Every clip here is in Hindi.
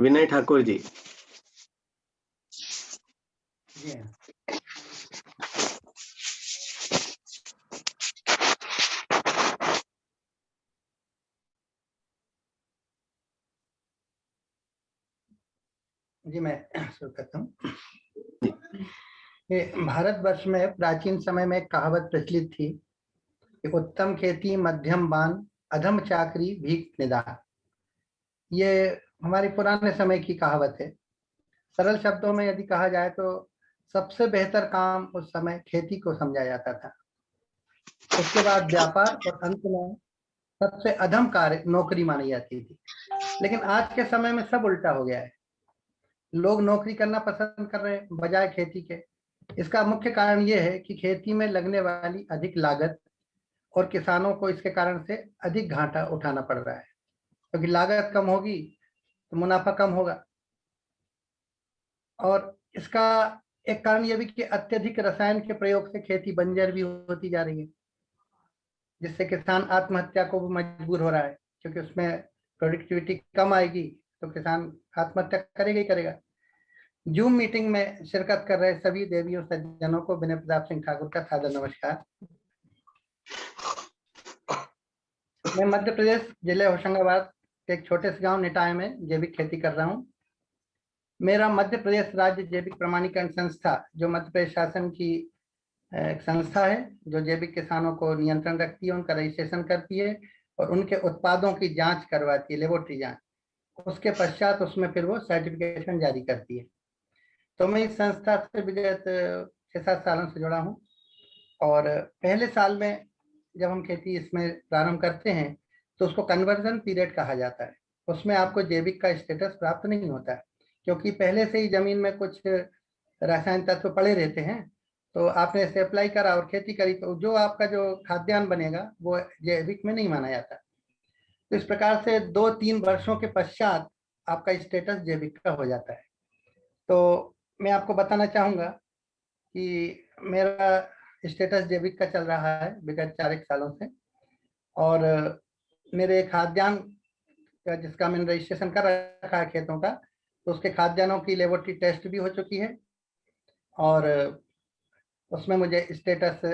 विनय ठाकुर जी। जी हाँ। जी मैं शुरू करता हूँ। भारतवर्ष में प्राचीन समय में एक कहावत प्रचलित थी कि उत्तम खेती मध्यम बान अधम चाकरी भीख निदान। ये हमारी पुराने समय की कहावत है। सरल शब्दों में यदि कहा जाए तो सबसे बेहतर काम उस समय खेती को समझा जाता था, उसके बाद व्यापार और अंत में सबसे अधम कार्य नौकरी मानी जाती थी। लेकिन आज के समय में सब उल्टा हो गया है। लोग नौकरी करना पसंद कर रहे हैं बजाय खेती के। इसका मुख्य कारण यह है कि खेती में लगने वाली अधिक लागत और किसानों को इसके कारण से अधिक घाटा उठाना पड़ रहा है, क्योंकि लागत कम होगी तो मुनाफा कम होगा। और इसका एक कारण यह भी कि अत्यधिक रसायन के प्रयोग से खेती बंजर भी होती जा रही है, जिससे किसान आत्महत्या को भी मजबूर हो रहा है, क्योंकि उसमें प्रोडक्टिविटी कम आएगी तो किसान आत्महत्या करेगा ही करेगा। जूम मीटिंग में शिरकत कर रहे सभी देवियों सज्जनों को विनय प्रताप सिंह ठाकुर का सादर नमस्कार। मैं मध्य प्रदेश जिले होशंगाबाद के एक छोटे से गांव निटाय में जैविक खेती कर रहा हूं। मेरा मध्य प्रदेश राज्य जैविक प्रमाणीकरण संस्था, जो मध्य प्रदेश शासन की एक संस्था है जो जैविक किसानों को नियंत्रण रखती है, उनका रजिस्ट्रेशन करती है और उनके उत्पादों की जांच करवाती है, लेबोरेटरी जांच। उसके पश्चात उसमें फिर वो सर्टिफिकेशन जारी करती है। तो मैं इस संस्था से विगत 6-7 सालों से जुड़ा हूँ। और पहले साल में जब हम खेती इसमें प्रारंभ करते हैं तो उसको कन्वर्जन पीरियड कहा जाता है। उसमें आपको जैविक का स्टेटस प्राप्त नहीं होता है, क्योंकि पहले से ही जमीन में कुछ रासायनिक तत्व पड़े रहते हैं। तो आपने इसे अप्लाई करा और खेती करी तो जो आपका जो खाद्यान्न बनेगा वो जैविक में नहीं माना जाता। तो इस प्रकार से 2-3 वर्षों के पश्चात आपका स्टेटस जैविक का हो जाता है। तो मैं आपको बताना चाहूँगा कि मेरा स्टेटस जैविक का चल रहा है विगत 4 सालों से। और मेरे खाद्यान्न का जिसका मैंने रजिस्ट्रेशन कर रखा है खेतों का, तो उसके खाद्यान्नों की लेबोरेटरी टेस्ट भी हो चुकी है और उसमें मुझे स्टेटस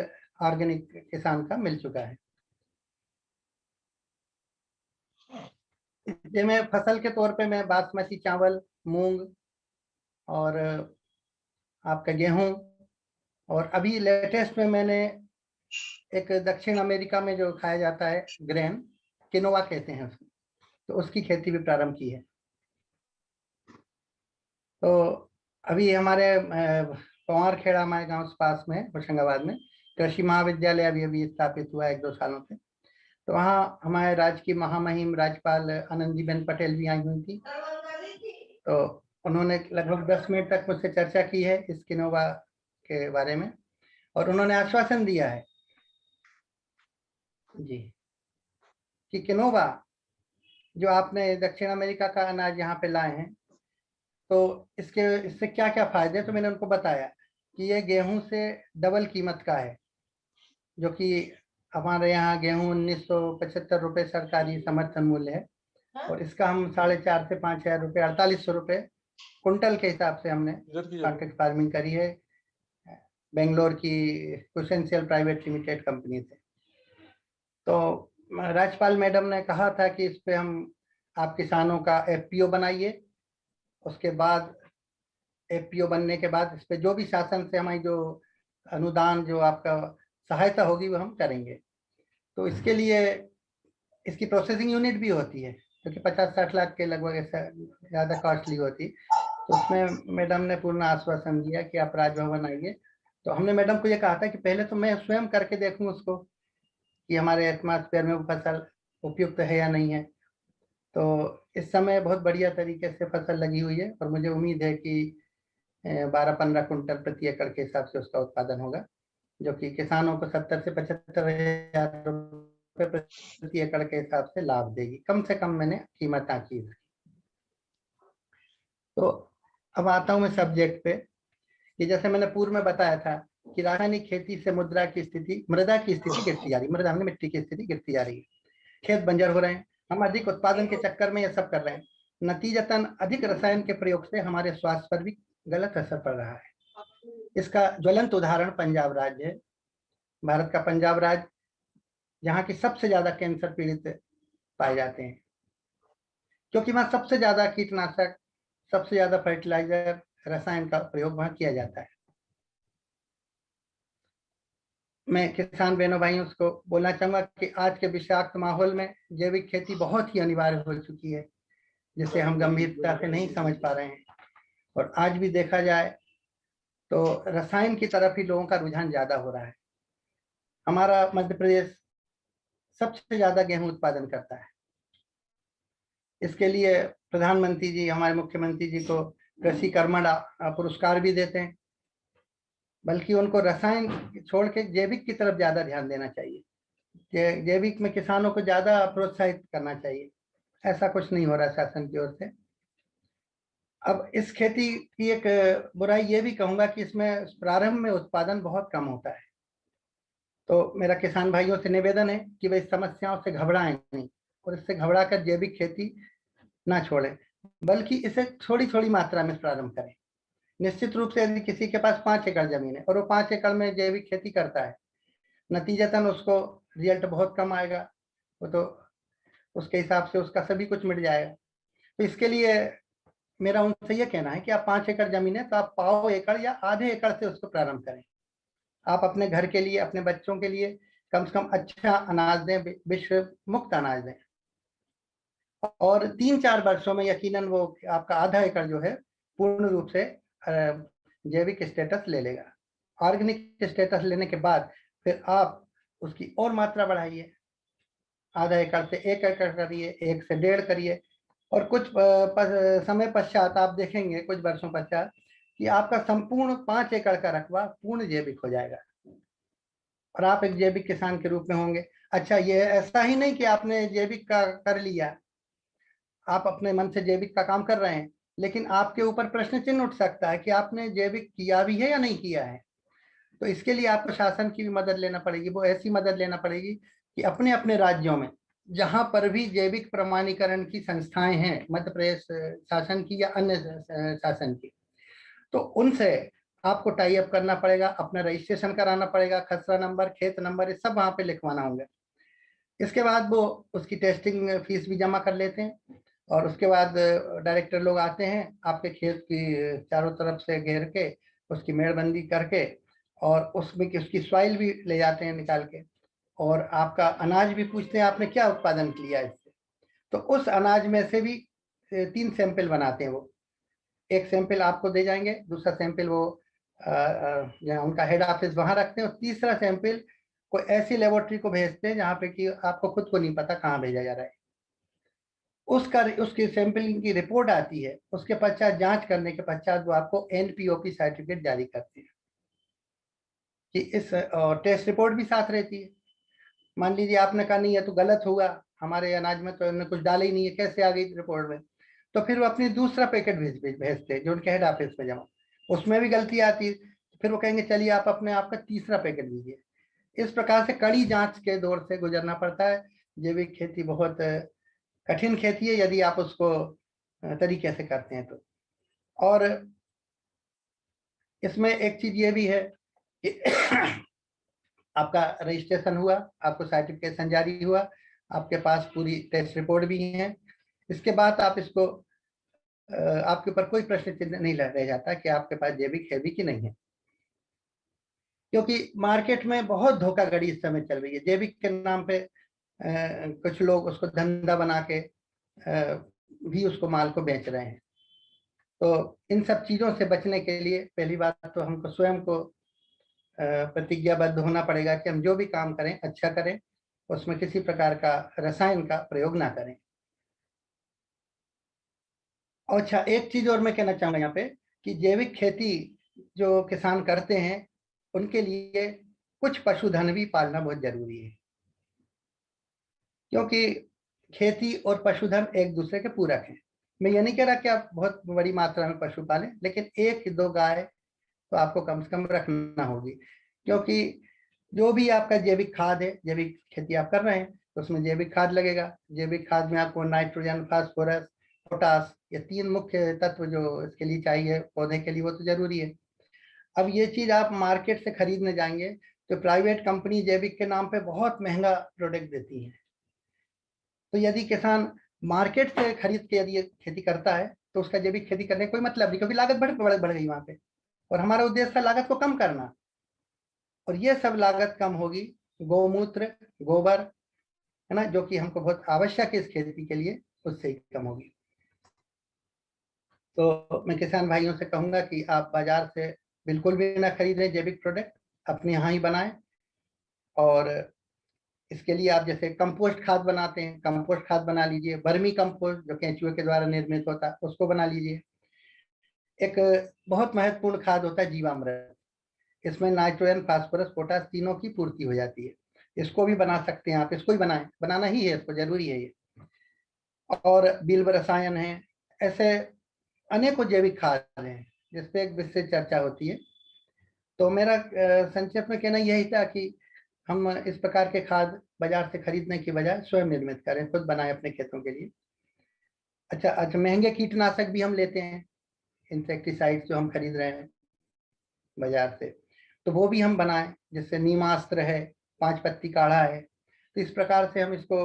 ऑर्गेनिक किसान का मिल चुका है। इसमें फसल के तौर पे मैं बासमती चावल, मूंग और आपका गेहूं, और अभी लेटेस्ट में मैंने एक दक्षिण अमेरिका में जो खाया जाता है ग्रेन, किनोवा कहते हैं उसको, तो उसकी खेती भी प्रारंभ की है। तो अभी हमारे पवारखेड़ा हमारे गांव के पास में होशंगाबाद में कृषि महाविद्यालय अभी अभी स्थापित हुआ है 1-2 सालों से। तो वहाँ हमारे राज्य की महामहिम राज्यपाल आनंदीबेन पटेल भी आई हुई थी। तो उन्होंने लगभग 10 मिनट तक मुझसे चर्चा की है इस किनोवा के बारे में, और उन्होंने आश्वासन दिया है जी कि किनोवा जो आपने दक्षिण अमेरिका का अनाज यहाँ पे लाए हैं, तो इससे क्या क्या फायदे। तो मैंने उनको बताया कि ये गेहूं से डबल कीमत का है, जो कि हमारे यहाँ गेहूं 1975 रुपये सरकारी समर्थन मूल्य है, और इसका हम 4,500 से 5,000 रुपये, 4,800 रुपये कुंटल के हिसाब से हमने कॉन्ट्रैक्ट फार्मिंग करी है बेंगलोर की कुशेंशियल प्राइवेट लिमिटेड कंपनी से। तो राज्यपाल मैडम ने कहा था कि इस पे हम आप किसानों का एफपीओ बनाइए, उसके बाद एफपीओ बनने के बाद इस पे जो भी शासन से हमारी जो अनुदान जो आपका सहायता होगी वो हम करेंगे। तो इसके लिए इसकी प्रोसेसिंग यूनिट भी होती है, क्योंकि 50-60 लाख के लगभग ऐसा ज़्यादा कॉस्टली होती। तो उसमें मैडम ने पूर्ण आश्वासन दिया कि आप राजभवन आइए। तो हमने मैडम को ये कहा था कि पहले तो मैं स्वयं करके देखूं उसको कि हमारे एटमॉस्फेयर में वो फसल उपयुक्त है या नहीं है। तो इस समय बहुत बढ़िया तरीके से फसल लगी हुई है और मुझे उम्मीद है कि 12-15 कुंटल प्रति एकड़ के हिसाब से उसका उत्पादन होगा, जो कि किसानों को 70 से 75 हजार रुपये प्रति एकड़ के हिसाब से लाभ देगी, कम से कम मैंने कीमत आंकी है। तो अब आता हूँ मैं सब्जेक्ट पे कि जैसे मैंने पूर्व में बताया था कि रासायनिक खेती से मृदा की स्थिति गिरती जा रही है, मृदा में मिट्टी की स्थिति गिरती जा रही है, खेत बंजर हो रहे हैं, हम अधिक उत्पादन के चक्कर में ये सब कर रहे हैं। नतीजतन अधिक रसायन के प्रयोग से हमारे स्वास्थ्य पर भी गलत असर पड़ रहा है। इसका ज्वलंत उदाहरण पंजाब राज्य है। भारत का पंजाब राज्य, जहाँ की सबसे ज्यादा कैंसर पीड़ित पाए जाते हैं, क्योंकि वहां सबसे ज्यादा कीटनाशक, सबसे ज्यादा फर्टिलाइजर, रसायन का प्रयोग वहां किया जाता है। मैं किसान बहनों भाइयों को बोलना चाहूंगा कि आज के विषाक्त माहौल में जैविक खेती बहुत ही अनिवार्य हो चुकी है, जिसे हम गंभीरता से नहीं समझ पा रहे हैं। और आज भी देखा जाए तो रसायन की तरफ ही लोगों का रुझान ज्यादा हो रहा है। हमारा मध्य प्रदेश सबसे ज्यादा गेहूं उत्पादन करता है। इसके लिए प्रधानमंत्री जी, हमारे मुख्यमंत्री जी को कृषि कर्मण पुरस्कार भी देते हैं। बल्कि उनको रसायन छोड़ के जैविक की तरफ ज्यादा ध्यान देना चाहिए। जैविक में किसानों को ज्यादा प्रोत्साहित करना चाहिए। ऐसा कुछ नहीं हो रहा शासन की ओर से। अब इस खेती की एक बुराई ये भी कहूंगा कि इसमें प्रारंभ में उत्पादन बहुत कम होता है। तो मेरा किसान भाइयों से निवेदन है कि वे इस समस्याओं से घबराएं नहीं, और इससे घबरा कर जैविक खेती ना छोड़ें, बल्कि इसे थोड़ी थोड़ी मात्रा में प्रारंभ करें। निश्चित रूप से यदि किसी के पास 5 एकड़ जमीन है और वो 5 एकड़ में जैविक खेती करता है, नतीजतन उसको रिजल्ट बहुत कम आएगा। वो तो उसके हिसाब से उसका सभी कुछ मिट जाएगा। तो इसके लिए मेरा उनसे ये कहना है कि आप 5 एकड़ जमीन है तो आप पाव एकड़ या आधे एकड़ से उसको प्रारंभ करें। आप अपने घर के लिए, अपने बच्चों के लिए कम से कम अच्छा अनाज दें, विश्व मुक्त अनाज दें, और 3-4 वर्षों में यकीनन वो आपका आधा एकड़ जो है पूर्ण रूप से जैविक स्टेटस ले लेगा। ऑर्गेनिक स्टेटस लेने के बाद फिर आप उसकी और मात्रा बढ़ाइए। आधा एकड़ से 1 एकड़ करिए, 1 से 1.5 करिए, और कुछ समय पश्चात आप देखेंगे, कुछ वर्षों पश्चात, कि आपका संपूर्ण 5 एकड़ का रकबा पूर्ण जैविक हो जाएगा और आप एक जैविक किसान के रूप में होंगे। अच्छा, ये ऐसा ही नहीं कि आपने जैविक का कर लिया, आप अपने मन से जैविक का काम कर रहे हैं, लेकिन आपके ऊपर प्रश्न चिन्ह उठ सकता है कि आपने जैविक किया भी है या नहीं किया है। तो इसके लिए आपको शासन की भी मदद लेना पड़ेगी। वो ऐसी मदद लेना पड़ेगी कि अपने अपने राज्यों में जहां पर भी जैविक प्रमाणीकरण की संस्थाएं हैं, मध्य प्रदेश शासन की या अन्य शासन की, तो उनसे आपको टाई अप करना पड़ेगा, अपना रजिस्ट्रेशन कराना पड़ेगा, खसरा नंबर, खेत नंबर, ये सब वहां पे लिखवाना होगा। इसके बाद वो उसकी टेस्टिंग फीस भी जमा कर लेते हैं, और उसके बाद डायरेक्टर लोग आते हैं, आपके खेत की चारों तरफ से घेर के उसकी मेड़बंदी करके, और उसमें की उसकी सॉइल भी ले जाते हैं निकाल के, और आपका अनाज भी पूछते हैं आपने क्या उत्पादन किया इससे। तो उस अनाज में से भी 3 सैंपल बनाते हैं वो। एक सैंपल आपको दे जाएंगे, दूसरा सैंपल वो उनका हेड ऑफिस वहां रखते हैं, और तीसरा सैंपल कोई ऐसी लेबोरेटरी को भेजते हैं जहाँ पे कि आपको खुद को नहीं पता कहाँ भेजा जा रहा है। उसकी सैंपलिंग की रिपोर्ट आती है, उसके पश्चात जांच करने के पश्चात वो आपको एनपीओपी सर्टिफिकेट जारी करते हैं कि इस टेस्ट रिपोर्ट भी साथ रहती है। मान लीजिए आपने कहा नहीं, है तो गलत हुआ, हमारे अनाज में तो इन्होंने कुछ डाला ही नहीं है, कैसे आ गई रिपोर्ट में। तो फिर वो अपनी दूसरा पैकेट भेजते हैं जो उनके हेड ऑफिस में जमा, उसमें भी गलती आती है, फिर वो कहेंगे चलिए आप अपने आपका तीसरा पैकेट दीजिए। इस प्रकार से कड़ी जांच के दौर से गुजरना पड़ता है। जैविक खेती बहुत कठिन खेती है यदि आप उसको तरीके से करते हैं तो। और इसमें एक चीज ये भी है कि आपका रजिस्ट्रेशन हुआ, आपको सर्टिफिकेशन जारी हुआ, आपके पास पूरी टेस्ट रिपोर्ट भी है, इसके बाद आप इसको आपके ऊपर कोई प्रश्न चिन्ह नहीं रह जाता कि आपके पास जैविक है भी कि नहीं है। क्योंकि मार्केट में बहुत धोखाधड़ी इस समय चल रही है। जैविक के नाम पे कुछ लोग उसको धंधा बना के भी उसको माल को बेच रहे हैं। तो इन सब चीजों से बचने के लिए पहली बात तो हमको स्वयं को प्रतिज्ञाबद्ध होना पड़ेगा कि हम जो भी काम करें अच्छा करें, उसमें किसी प्रकार का रसायन का प्रयोग ना करें। और अच्छा, एक चीज और मैं कहना चाहूंगा यहाँ पे कि जैविक खेती जो किसान करते हैं उनके लिए कुछ पशुधन भी पालना बहुत जरूरी है, क्योंकि खेती और पशुधन एक दूसरे के पूरक हैं। मैं ये नहीं कह रहा कि आप बहुत बड़ी मात्रा में पशु पालें, लेकिन 1-2 गाय तो आपको कम से कम रखना होगी, क्योंकि जो भी आपका जैविक खाद है, जैविक खेती आप कर रहे हैं तो उसमें जैविक खाद लगेगा। जैविक खाद में आपको नाइट्रोजन, फास्फोरस, पोटास, ये 3 मुख्य तत्व जो इसके लिए चाहिए पौधे के लिए, वो तो जरूरी है। अब ये चीज आप मार्केट से खरीदने जाएंगे तो प्राइवेट कंपनी जैविक के नाम पे बहुत महंगा प्रोडक्ट देती है। तो यदि किसान मार्केट से खरीद के यदि खेती करता है तो उसका जैविक खेती करने का कोई मतलब नहीं, क्योंकि लागत बढ़ गई वहां पे, और हमारा उद्देश्य था लागत को कम करना, और ये सब लागत कम होगी गौमूत्र, गोबर, है ना, जो कि हमको बहुत आवश्यक है इस खेती के लिए, उससे ही कम होगी। तो मैं किसान भाइयों से कहूंगा कि आप बाजार से बिल्कुल भी ना खरीदें जैविक प्रोडक्ट, अपने यहाँ ही बनाएं। और इसके लिए आप जैसे कंपोस्ट खाद बनाते हैं, कंपोस्ट खाद बना लीजिए, वर्मी कंपोस्ट जो केंचुए के द्वारा निर्मित होता है उसको बना लीजिए। एक बहुत महत्वपूर्ण खाद होता है जीवामृत, इसमें नाइट्रोजन, फास्फोरस, पोटास तीनों की पूर्ति हो जाती है। इसको भी बना सकते हैं आप, इसको ही बनाएं, बनाना ही है, इसको जरूरी है ये। और बिल्व रसायन है, ऐसे अनेकों जैविक खाद हैं जिसपे एक विस्तृत चर्चा होती है। तो मेरा संक्षेप में कहना यही था कि हम इस प्रकार के खाद बाजार से खरीदने की बजाय स्वयं निर्मित करें, खुद बनाएं अपने खेतों के लिए। अच्छा, महंगे कीटनाशक भी हम लेते हैं, इंसेक्टिसाइड जो हम खरीद रहे हैं बाजार से, तो वो भी हम बनाएं, जैसे नीमास्त्र है, 5 पत्ती काढ़ा है। तो इस प्रकार से हम इसको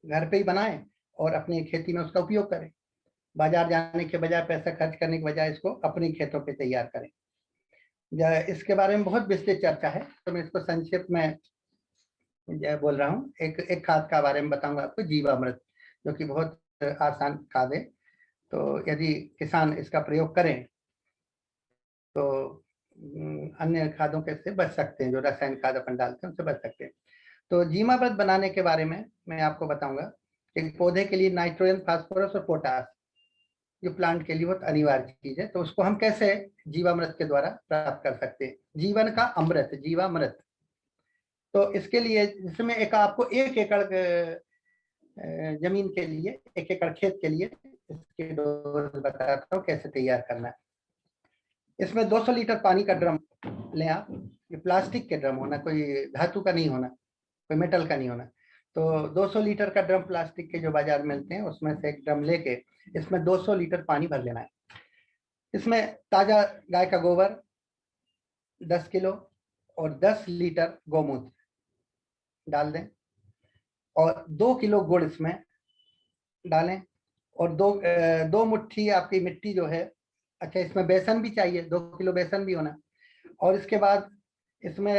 घर पे ही बनाएं और अपनी खेती में उसका उपयोग करें, बाजार जाने के बजाय, पैसा खर्च करने के बजाय इसको अपने खेतों पे तैयार करें। इसके बारे में बहुत विस्तृत चर्चा है, तो मैं इसको संक्षिप्त में बोल रहा हूँ। एक खाद का बारे में बताऊंगा आपको, जीवामृत, जो कि बहुत आसान खाद है। तो यदि किसान इसका प्रयोग करें तो अन्य खादों के से बच सकते हैं, जो रासायन खाद अपन डालते हैं उनसे बच सकते हैं। तो जीवामृत बनाने के बारे में मैं आपको बताऊंगा कि पौधे के लिए नाइट्रोजन, फास्फोरस और पोटास जो प्लांट के लिए बहुत अनिवार्य चीज है, तो उसको हम कैसे जीवामृत के द्वारा प्राप्त कर सकते हैं। जीवन का अमृत, जीवामृत। तो इसके लिए जिसमें आपको 1 एकड़ जमीन के लिए, 1 एकड़ खेत के लिए इसके डोज बताता हूँ कैसे तैयार करना है। इसमें 200 लीटर पानी का ड्रम लें आप, ये प्लास्टिक के ड्रम होना, कोई धातु का नहीं होना, कोई मेटल का नहीं होना। तो 200 लीटर का ड्रम प्लास्टिक के जो बाजार मिलते हैं उसमें से एक ड्रम लेके इसमें 200 लीटर पानी भर लेना है। इसमें ताजा गाय का गोबर 10 किलो और 10 लीटर गौमूत्र डाल दें, और 2 किलो गुड़ इसमें डालें, और दो मुट्ठी आपकी मिट्टी जो है, अच्छा इसमें बेसन भी चाहिए, 2 किलो बेसन भी होना। और इसके बाद इसमें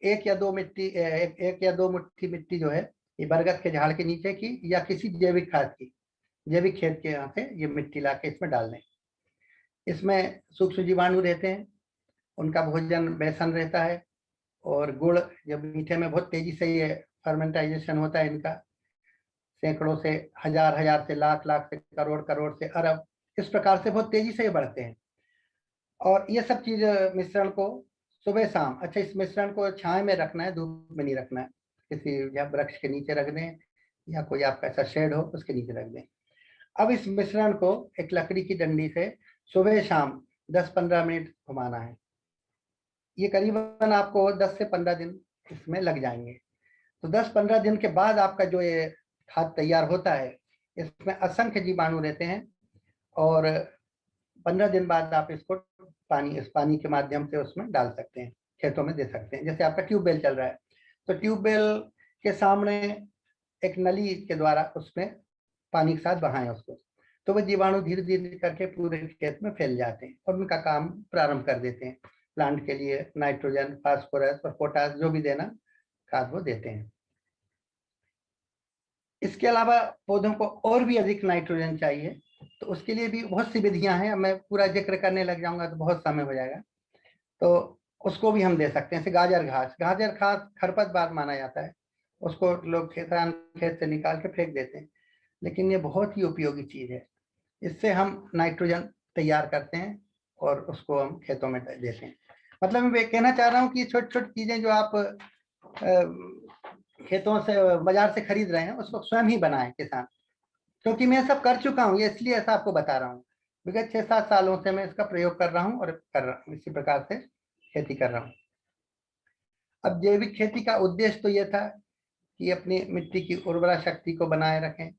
एक या दो मुट्ठी मिट्टी जो है, ये बरगद के झाड़ के नीचे की या किसी जैविक खाद की, जैविक खेत के यहाँ से ये मिट्टी ला के इसमें डाल दें। इसमें सूक्ष्म जीवाणु रहते हैं, उनका भोजन बेसन रहता है, और गुड़ जब मीठे में बहुत तेजी से ये फर्मेंटाइजेशन होता है इनका, सैकड़ों से, हजार से, लाख से, करोड़ से अरब, इस प्रकार से बहुत तेजी से ये बढ़ते हैं। और ये सब चीज मिश्रण को सुबह शाम, अच्छा इस मिश्रण को छाए में रखना है, धूप में नहीं रखना है, किसी या वृक्ष के नीचे रख दें या कोई आपका ऐसा शेड हो उसके नीचे रख दें। अब इस मिश्रण को एक लकड़ी की डंडी से सुबह शाम 10-15 मिनट घुमाना है। ये करीबन आपको 10 से 15 दिन इसमें लग जाएंगे। तो 10-15 दिन के बाद आपका जो ये खाद तैयार होता है, इसमें असंख्य जीवाणु रहते हैं, और 15 दिन बाद आप इसको इस पानी के माध्यम से उसमें डाल सकते हैं, खेतों में दे सकते हैं। जैसे आपका ट्यूबवेल चल रहा है, तो ट्यूबवेल के सामने एक नली के द्वारा उसमें पानी के साथ बहाएं उसको, तो वो जीवाणु धीरे धीरे करके पूरे खेत में फैल जाते हैं और उनका काम प्रारंभ कर देते हैं। प्लांट के लिए नाइट्रोजन, फास्फोरस और पोटास जो भी देना खाद वो देते हैं। इसके अलावा पौधों को और भी अधिक नाइट्रोजन चाहिए, तो उसके लिए भी बहुत सी विधियां हैं। मैं पूरा जिक्र करने लग जाऊंगा तो बहुत समय हो जाएगा, तो उसको भी हम दे सकते हैं। जैसे गाजर घास खरपतवार माना जाता है, उसको लोग किसान खेत से निकाल के फेंक देते हैं, लेकिन ये बहुत ही उपयोगी चीज है। इससे हम नाइट्रोजन तैयार करते हैं और उसको हम खेतों में देते हैं। मतलब मैं कहना चाह रहा हूँ कि छोटी छोटी चीजें जो आप खेतों से, बाजार से खरीद रहे हैं, उसको स्वयं ही बनाएं किसान, क्योंकि मैं सब कर चुका हूँ, ये इसलिए ऐसा आपको बता रहा हूँ। विगत 6-7 सालों से मैं इसका प्रयोग कर रहा हूँ और कर रहा हूँ, इसी प्रकार से खेती कर रहा हूँ। अब जैविक खेती का उद्देश्य तो यह था कि अपनी मिट्टी की उर्वरा शक्ति को बनाए रखें,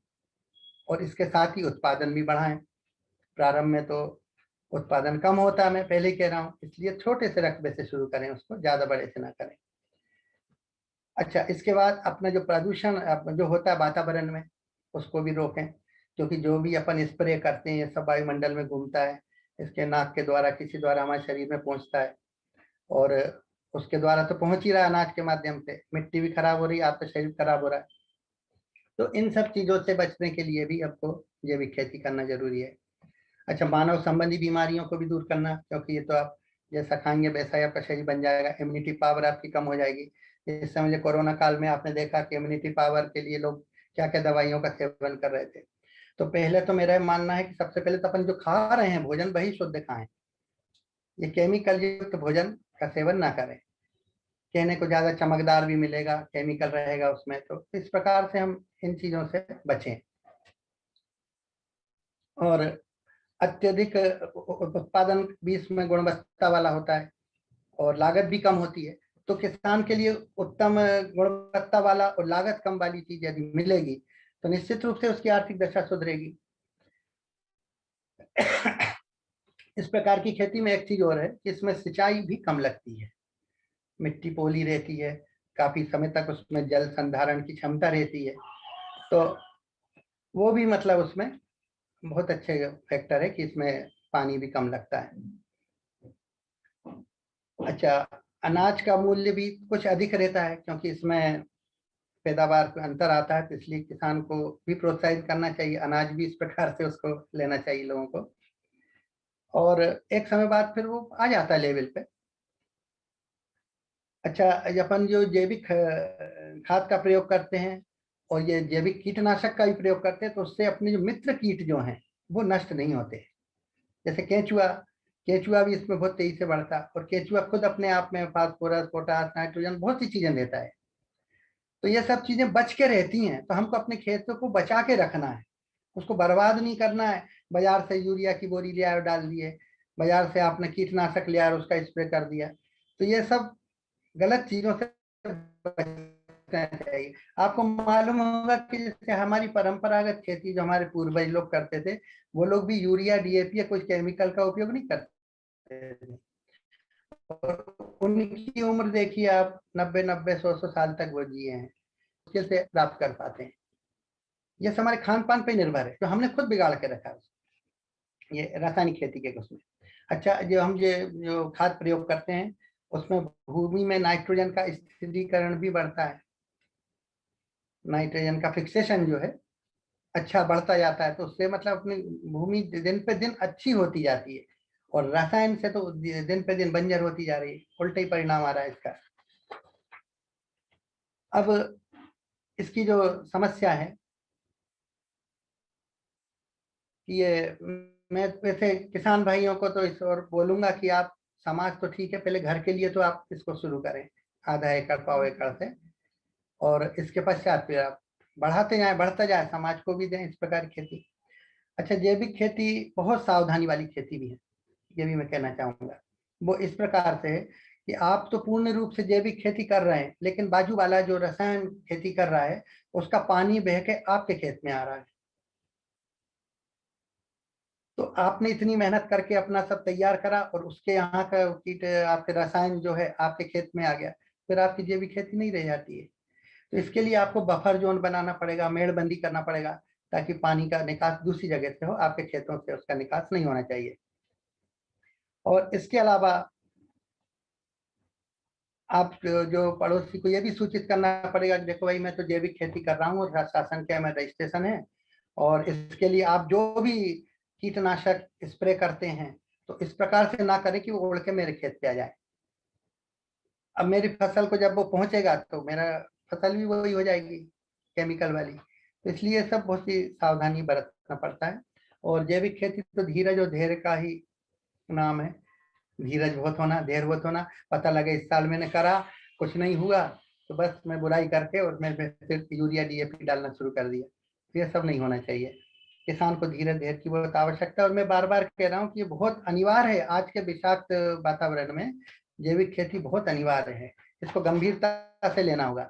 और इसके साथ ही उत्पादन भी बढ़ाएं। प्रारंभ में तो उत्पादन कम होता है, मैं पहले कह रहा हूँ, इसलिए छोटे से रकबे से शुरू करें, उसको ज्यादा बड़े से ना करें। अच्छा, इसके बाद अपना जो प्रदूषण जो होता है वातावरण में, उसको भी रोकें, क्योंकि जो भी अपन स्प्रे करते हैं ये सब वायुमंडल में घूमता है, इसके नाक के द्वारा किसी द्वारा हमारे शरीर में पहुंचता है, और उसके द्वारा तो पहुंच ही रहा है, अनाज के माध्यम से मिट्टी भी खराब हो रही है, आपका शरीर खराब हो रहा है। तो इन सब चीजों से बचने के लिए भी आपको जैविक खेती करना जरूरी है। अच्छा, मानव संबंधी बीमारियों को भी दूर करना, क्योंकि ये तो आप जैसा खाएंगे वैसा ही आपका शरीर बन जाएगा, इम्यूनिटी पावर आपकी कम हो जाएगी। इस समय कोरोना काल में आपने देखा कि इम्यूनिटी पावर के लिए लोग क्या क्या दवाइयों का सेवन कर रहे थे। तो पहले तो मेरा मानना है कि सबसे पहले तो अपन जो खा रहे हैं भोजन वही शुद्ध खाएं, ये केमिकल युक्त भोजन का सेवन ना करें। कहने को ज्यादा चमकदार भी मिलेगा, केमिकल रहेगा उसमें, तो इस प्रकार से हम इन चीजों से बचें। और अत्यधिक उत्पादन भी इसमें गुणवत्ता वाला होता है और लागत भी कम होती है। तो किसान के लिए उत्तम गुणवत्ता वाला और लागत कम वाली चीज यदि मिलेगी तो निश्चित रूप से उसकी आर्थिक दशा सुधरेगी। इस प्रकार की खेती में एक चीज और है कि इसमें सिंचाई भी कम लगती है, मिट्टी पोली रहती है, काफी समय तक उसमें जल संधारण की क्षमता रहती है, तो वो भी मतलब उसमें बहुत अच्छे फैक्टर है कि इसमें पानी भी कम लगता है। अच्छा, अनाज का मूल्य भी कुछ अधिक रहता है, क्योंकि इसमें पैदावार का अंतर आता है, तो इसलिए किसान को भी प्रोत्साहित करना चाहिए, अनाज भी इस प्रकार से उसको लेना चाहिए लोगों को, और एक समय बाद फिर वो आ जाता है लेवल पे। अच्छा, अपन जो जैविक खाद का प्रयोग करते हैं और ये जैविक कीटनाशक का भी प्रयोग करते हैं, तो उससे अपने जो मित्र कीट जो हैं वो नष्ट नहीं होते। जैसे केंचुआ, केंचुआ भी इसमें बहुत तेजी से बढ़ता है, और केंचुआ खुद अपने आप में फास्फोरस, पोटास, नाइट्रोजन बहुत सी चीजें देता है। तो ये सब चीजें बच के रहती हैं, तो हमको अपने खेतों को बचा के रखना है, उसको बर्बाद नहीं करना है। बाजार से यूरिया की बोरी ले आए और डाल दिए, बाजार से आपने कीटनाशक ले आए और उसका स्प्रे कर दिया, तो ये सब गलत चीजों से बचना चाहिए। आपको मालूम होगा कि जैसे हमारी परंपरागत खेती जो हमारे पूर्वज लोग करते थे, वो लोग भी यूरिया, डीएपी या कोई केमिकल का उपयोग नहीं करते थे, और उनकी उम्र देखिए आप, 90-90, 100-100 साल तक वो जिए हैं, मुश्किल से प्राप्त कर पाते हैं। ये सब हमारे खान पान पे निर्भर है, जो हमने खुद बिगाड़ के रखा है ये रासायनिक खेती के उसमें। अच्छा, जो हम जो खाद प्रयोग करते हैं उसमें भूमि में नाइट्रोजन का स्थिरीकरण भी बढ़ता है, नाइट्रोजन का फिक्सेशन जो है अच्छा बढ़ता जाता है, तो उससे मतलब अपनी भूमि दिन पे दिन अच्छी होती जाती है, और रसायन से तो दिन पे दिन बंजर होती जा रही है, उल्टा ही परिणाम आ रहा है इसका। अब इसकी जो समस्या है कि ये, मैं वैसे किसान भाइयों को तो इस और बोलूंगा कि आप, समाज तो ठीक है, पहले घर के लिए तो आप इसको शुरू करें, आधा एकड़, पाव एकड़ से, और इसके पश्चात फिर आप बढ़ाते जाएं, बढ़ता जाए, समाज को भी दें इस प्रकार की खेती। अच्छा, जैविक खेती बहुत सावधानी वाली खेती भी है, ये भी मैं कहना चाहूंगा। वो इस प्रकार से है कि आप तो पूर्ण रूप से जैविक खेती कर रहे हैं, लेकिन बाजू वाला जो रसायन खेती कर रहा है उसका पानी बह के आपके खेत में आ रहा है, तो आपने इतनी मेहनत करके अपना सब तैयार करा और उसके यहाँ का कीट, आपके रसायन जो है आपके खेत में आ गया, फिर आपकी जैविक खेती नहीं रह जाती है। तो इसके लिए आपको बफर जोन बनाना पड़ेगा, मेड़बंदी करना पड़ेगा, ताकि पानी का निकास दूसरी जगह से हो, आपके खेतों से उसका निकास नहीं होना चाहिए। और इसके अलावा आप जो पड़ोसी को ये भी सूचित करना पड़ेगा कि देखो भाई, मैं तो जैविक खेती कर रहा हूँ और शासन के में रजिस्ट्रेशन है, और इसके लिए आप जो भी कीटनाशक स्प्रे करते हैं तो इस प्रकार से ना करें कि वो उड़ के मेरे खेत पे आ जाए। अब मेरी फसल को जब वो पहुंचेगा तो मेरा फसल भी वही हो जाएगी, केमिकल वाली। तो इसलिए सब बहुत सी सावधानी बरतना पड़ता है। और जैविक खेती तो धीरज और धैर्य का ही नाम है, धीरज बहुत होना, धैर्य बहुत होना। पता लगे इस साल मैंने करा, कुछ नहीं हुआ, तो बस मैं बुराई करके और मैं सिर्फ यूरिया, डीएपी डालना शुरू कर दिया, तो ये सब नहीं होना चाहिए। किसान को धीरज, धैर्य की बहुत आवश्यकता है, और मैं बार बार कह रहा हूँ कि ये बहुत अनिवार्य है आज के विषाक्त वातावरण में, जैविक खेती बहुत अनिवार्य है, इसको गंभीरता से लेना होगा,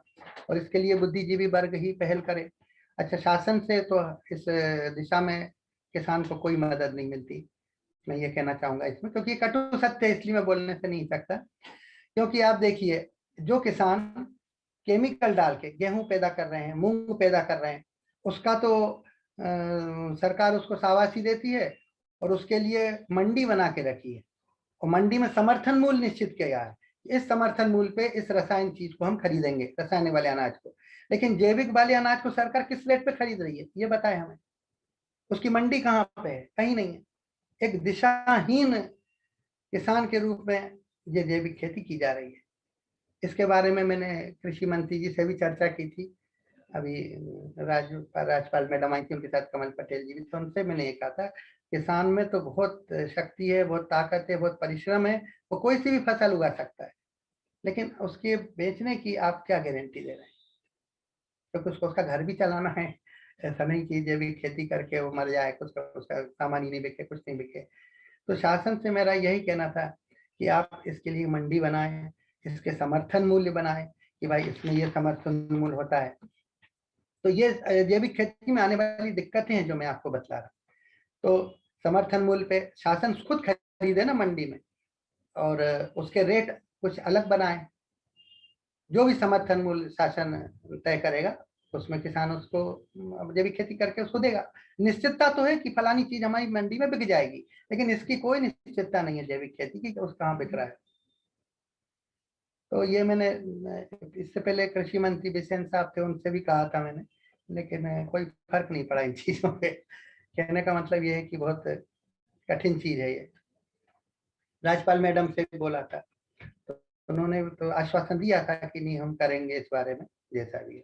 और इसके लिए बुद्धिजीवी वर्ग ही पहल करे। अच्छा, शासन से तो इस दिशा में किसान को कोई मदद नहीं मिलती, मैं ये कहना चाहूंगा इसमें, क्योंकि ये कटु सत्य है, इसलिए मैं बोलने से नहीं सकता। क्योंकि आप देखिए, जो किसान केमिकल डाल के गेहूं पैदा कर रहे हैं, मूंग पैदा कर रहे हैं, उसका तो सरकार उसको शाबाशी देती है, और उसके लिए मंडी बना के रखी है, और मंडी में समर्थन मूल्य निश्चित किया है। इस समर्थन मूल्य पे इस रसायन चीज को हम खरीदेंगे, रसायन वाले अनाज को। लेकिन जैविक वाले अनाज को सरकार किस रेट पे खरीद रही है, ये बताए हमें। उसकी मंडी कहाँ पे है? कहीं नहीं है। एक दिशाहीन किसान के रूप में ये जैविक खेती की जा रही है। इसके बारे में मैंने कृषि मंत्री जी से भी चर्चा की थी। अभी राज्यपाल मैडम आई थी, उनके साथ कमल पटेल जी भी, तो उनसे मैंने ये कहा था, किसान में तो बहुत शक्ति है, बहुत ताकत है, बहुत परिश्रम है, वो कोई सी भी फसल उगा सकता है, लेकिन उसके बेचने की आप क्या गारंटी दे रहे हैं? क्योंकि उसको उसका घर भी चलाना है। ऐसा नहीं कि जैविक खेती करके वो मर जाए, कुछ उसका सामान ही नहीं बिके, कुछ नहीं बिके। तो शासन से मेरा यही कहना था कि आप इसके लिए मंडी बनाएं, इसके समर्थन मूल्य बनाएं, कि भाई इसमें ये समर्थन मूल्य होता है। तो ये जैविक खेती में आने वाली दिक्कतें हैं जो मैं आपको बता रहा हूँ। तो समर्थन मूल्य पे शासन खुद खरीदे ना मंडी में, और उसके रेट कुछ अलग बनाए। जो भी समर्थन मूल्य शासन तय करेगा, उसमें किसान उसको जैविक खेती करके उसको देगा। निश्चितता तो है कि फलानी चीज हमारी मंडी में बिक जाएगी, लेकिन इसकी कोई निश्चितता नहीं है जैविक खेती की, उस कहाँ बिक रहा है। तो ये मैंने इससे पहले कृषि मंत्री बिसेन साहब थे, उनसे भी कहा था मैंने, लेकिन कोई फर्क नहीं पड़ा इन चीजों पे। कहने का मतलब ये है कि बहुत कठिन चीज है ये। राज्यपाल मैडम से भी बोला था, तो उन्होंने तो आश्वासन दिया था कि नहीं, हम करेंगे इस बारे में जैसा भी है।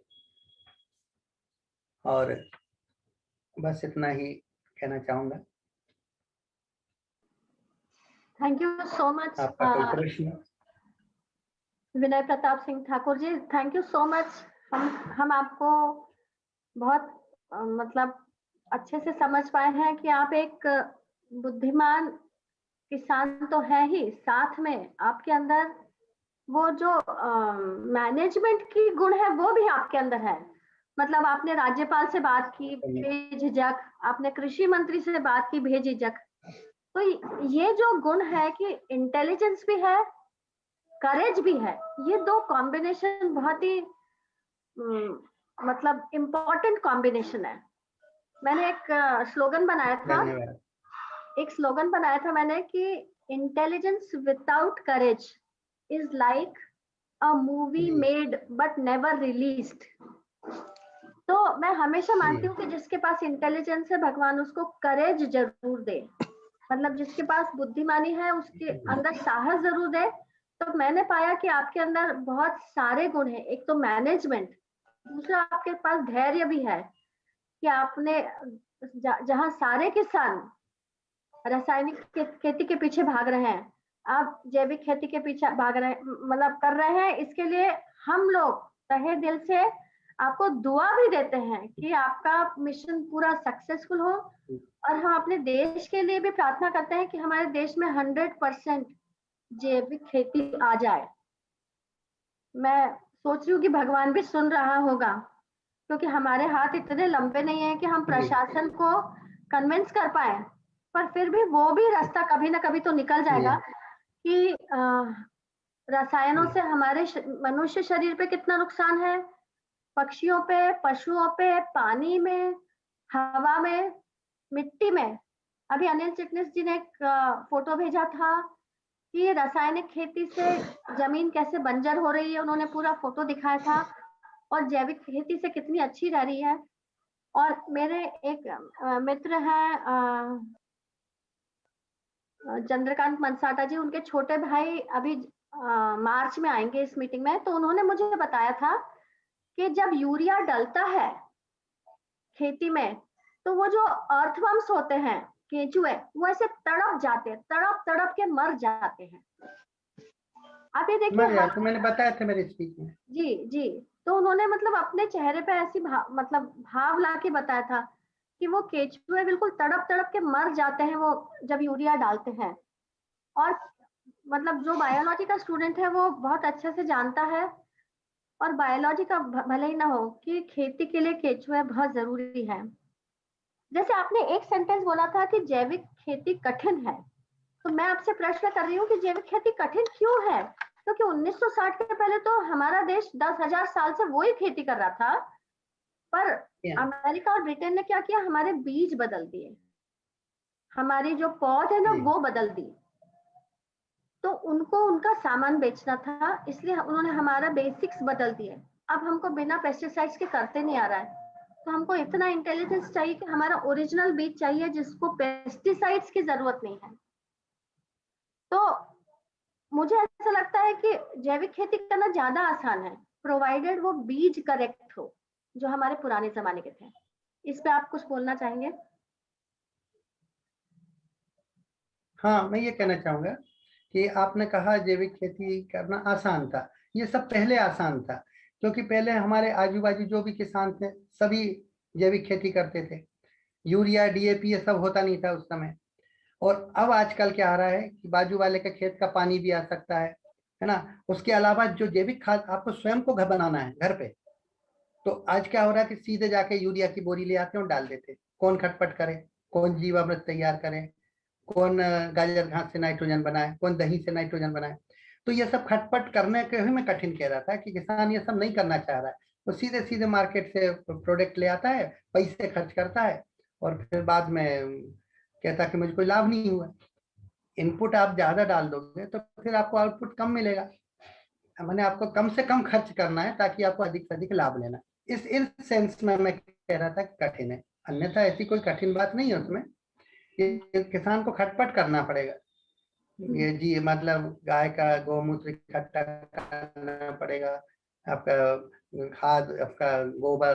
और बस इतना ही कहना चाहूंगा। थैंक यू सो मच आपका कोई प्रश्न? विनय Pratap Singh Thakur ji, thank you so much. हम आपको बहुत मतलब अच्छे से समझ पाए हैं कि आप एक बुद्धिमान किसान तो है ही, साथ में आपके अंदर वो जो मैनेजमेंट की गुण है वो भी आपके अंदर है। मतलब आपने राज्यपाल से बात की बेझिझक, आपने कृषि मंत्री से बात की बेझिझक। तो ये जो गुण है कि इंटेलिजेंस भी है, करेज भी है, ये दो कॉम्बिनेशन बहुत ही मतलब इम्पोर्टेंट कॉम्बिनेशन है। मैंने एक स्लोगन बनाया था, मैंने कि intelligence without courage is like a movie made but never released. तो मैं हमेशा मानती हूँ कि जिसके पास इंटेलिजेंस है, भगवान उसको करेज जरूर दे। मतलब जिसके पास बुद्धिमानी है उसके अंदर साहस जरूर दे। तो मैंने पाया कि आपके अंदर बहुत सारे गुण हैं। एक तो मैनेजमेंट, दूसरा आपके पास धैर्य भी है कि आपने जहां सारे किसान रासायनिक खेती के पीछे भाग रहे हैं, आप जैविक खेती के पीछे भाग रहे हैं, मतलब कर रहे हैं। इसके लिए हम लोग तहे दिल से आपको दुआ भी देते हैं कि आपका मिशन पूरा सक्सेसफुल हो। और हम अपने देश के लिए भी प्रार्थना करते हैं कि हमारे देश में 100% जैविक खेती आ जाए। मैं सोच रही हूँ कि भगवान भी सुन रहा होगा, क्योंकि हमारे हाथ इतने लंबे नहीं है कि हम प्रशासन को कन्विंस कर पाए, पर फिर भी वो भी रास्ता कभी ना कभी तो निकल जाएगा कि रसायनों से हमारे मनुष्य शरीर पे कितना नुकसान है, पक्षियों पे, पशुओं पे, पानी में, हवा में, मिट्टी में। अभी अनिल चिटनिस जी ने एक फोटो भेजा था कि रासायनिक खेती से जमीन कैसे बंजर हो रही है, उन्होंने पूरा फोटो दिखाया था, और जैविक खेती से कितनी अच्छी रह रही है। और मेरे एक मित्र हैं चंद्रकांत मनसाटा जी, उनके छोटे भाई अभी मार्च में आएंगे इस मीटिंग में। तो उन्होंने मुझे बताया था कि जब यूरिया डलता है खेती में, तो वो जो अर्थवर्म्स होते हैं, केंचुए, वो ऐसे तड़प तड़प के मर जाते हैं। आप ये देखिए, तो मैंने बताया था मेरे स्पीच में। जी जी। तो उन्होंने मतलब अपने चेहरे पे ऐसी मतलब भाव ला के बताया था कि वो केंचुए बिल्कुल तड़प तड़प के मर जाते हैं वो जब यूरिया डालते हैं। और मतलब जो बायोलॉजी का स्टूडेंट है वो बहुत अच्छे से जानता है और बायोलॉजी का भले ही ना हो कि खेती के लिए केचुआ बहुत जरूरी है। जैसे आपने एक सेंटेंस बोला था कि जैविक खेती कठिन है, तो मैं आपसे प्रश्न कर रही हूँ कि जैविक खेती कठिन क्यों है? क्योंकि 1960 के पहले तो हमारा देश 10,000 साल से वही खेती कर रहा था, पर अमेरिका और ब्रिटेन ने क्या किया, हमारे बीज बदल दिए, हमारी जो पौध है ना वो बदल दी। तो उनको उनका सामान बेचना था, इसलिए उन्होंने हमारा बेसिक्स बदल दिए। अब हमको बिना पेस्टिसाइड्स के करते नहीं आ रहा है, तो हमको इतना इंटेलिजेंस चाहिए कि हमारा ओरिजिनल बीज चाहिए जिसको पेस्टिसाइड्स की जरूरत नहीं है। तो मुझे ऐसा लगता है कि जैविक खेती करना ज्यादा आसान है, प्रोवाइडेड वो बीज करेक्ट हो जो हमारे पुराने जमाने के थे। इस पे आप कुछ बोलना चाहेंगे? हाँ, मैं ये कहना चाहूंगा कि आपने कहा जैविक खेती करना आसान था। ये सब पहले आसान था, क्योंकि पहले हमारे आजू बाजू जो भी किसान थे सभी जैविक खेती करते थे। यूरिया, डीएपी ये सब होता नहीं था उस समय। और अब आजकल क्या आ रहा है कि बाजू वाले के खेत का पानी भी आ सकता है ना। उसके अलावा जो जैविक खाद आपको स्वयं को घर बनाना है घर पे, तो आज क्या हो रहा है कि सीधे जाके यूरिया की बोरी ले आते हैं और डाल देते हैं। कौन खटपट करे, कौन जीवामृत तैयार करे, कौन गाजर घास से नाइट्रोजन बनाए, कौन दही से नाइट्रोजन बनाए। तो ये सब खटपट करने के ही मैं कठिन कह रहा था कि किसान ये सब नहीं करना चाह रहा है। तो सीधे सीधे मार्केट से प्रोडक्ट ले आता है, पैसे खर्च करता है और फिर बाद में कहता है कि मुझे कोई लाभ नहीं हुआ। इनपुट आप ज्यादा डाल दोगे तो फिर आपको आउटपुट कम मिलेगा। मैंने आपको कम से कम खर्च करना है ताकि आपको अधिक से अधिक लाभ लेना है। इस सेंस में मैं कह रहा था कि कठिन है, अन्यथा ऐसी कोई कठिन बात नहीं है उसमें। ये किसान को खटपट करना पड़ेगा। ये जी मतलब गाय का गौमूत्र इकट्ठा करना पड़ेगा, आपका खाद, आपका गोबर,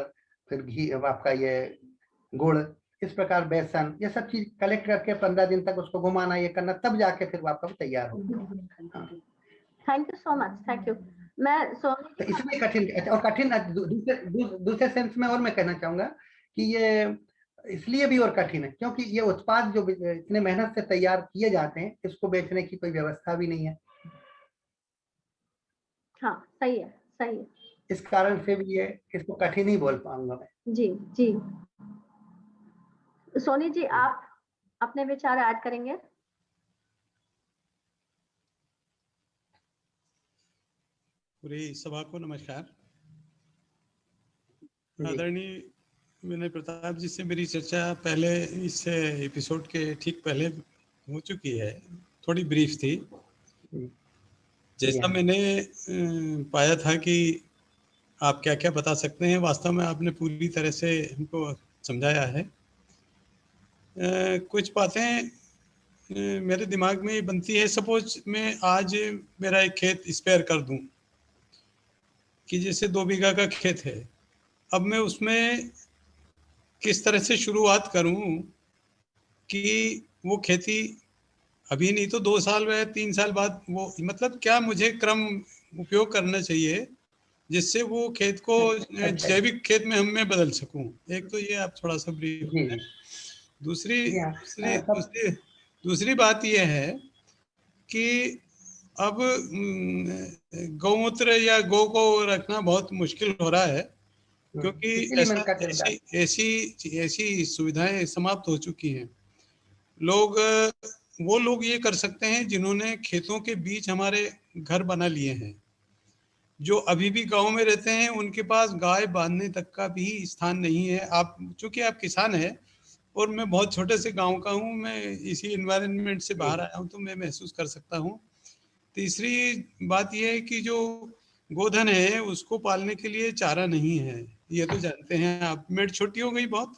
फिर घी, आपका ये गुड़, इस प्रकार बेसन, ये सब चीज कलेक्ट करके 15 दिन तक उसको घुमाना, ये करना, तब जाके फिर आपका तैयार होगा। Thank you so much, thank you. मैं तो इसमें कठिन और कठिन दूसरे सेंस में और मैं कहना चाहूंगा कि ये इसलिए भी और कठिन है क्योंकि ये उत्पाद जो इतने मेहनत से तैयार किए जाते हैं, इसको बेचने की कोई व्यवस्था भी नहीं है। हाँ, सही है, सही है। इस कारण से भी ये इसको कठिन ही बोल पाऊंगा मैं। जी जी। सोनी जी, आप अपने विचार ऐड करेंगे? पूरी सभा को नमस्कार। आदरणीय विनय प्रताप जी से मेरी चर्चा पहले इस एपिसोड के ठीक पहले हो चुकी है, थोड़ी ब्रीफ थी। जैसा मैंने पाया था कि आप क्या क्या बता सकते हैं, वास्तव में आपने पूरी तरह से हमको समझाया है। कुछ बातें मेरे दिमाग में बनती है। सपोज मैं आज मेरा एक खेत स्पेयर कर दूं कि जैसे 2 बीघा का खेत है, अब मैं उसमें किस तरह से शुरुआत करूं कि वो खेती अभी नहीं तो 2 साल या 3 साल बाद, वो मतलब क्या मुझे क्रम उपयोग करना चाहिए जिससे वो खेत को जैविक खेत में मैं बदल सकूं। एक तो ये आप थोड़ा सा ब्रीफ करें। दूसरी दूसरी दूसरी दूसरी बात ये है कि अब गौमूत्र या गौ को रखना बहुत मुश्किल हो रहा है, क्योंकि ऐसी सुविधाएं समाप्त हो चुकी हैं। वो लोग ये कर सकते हैं जिन्होंने खेतों के बीच हमारे घर बना लिए हैं। जो अभी भी गांव में रहते हैं उनके पास गाय बांधने तक का भी स्थान नहीं है। आप चूंकि आप किसान हैं और मैं बहुत छोटे से गांव का हूं, मैं इसी एनवायरनमेंट से बाहर आया हूं, तो मैं महसूस कर सकता हूं। तीसरी बात यह है कि जो गोधन है उसको पालने के लिए चारा नहीं है, ये तो जानते हैं आप। मेड छोटी हो गई बहुत,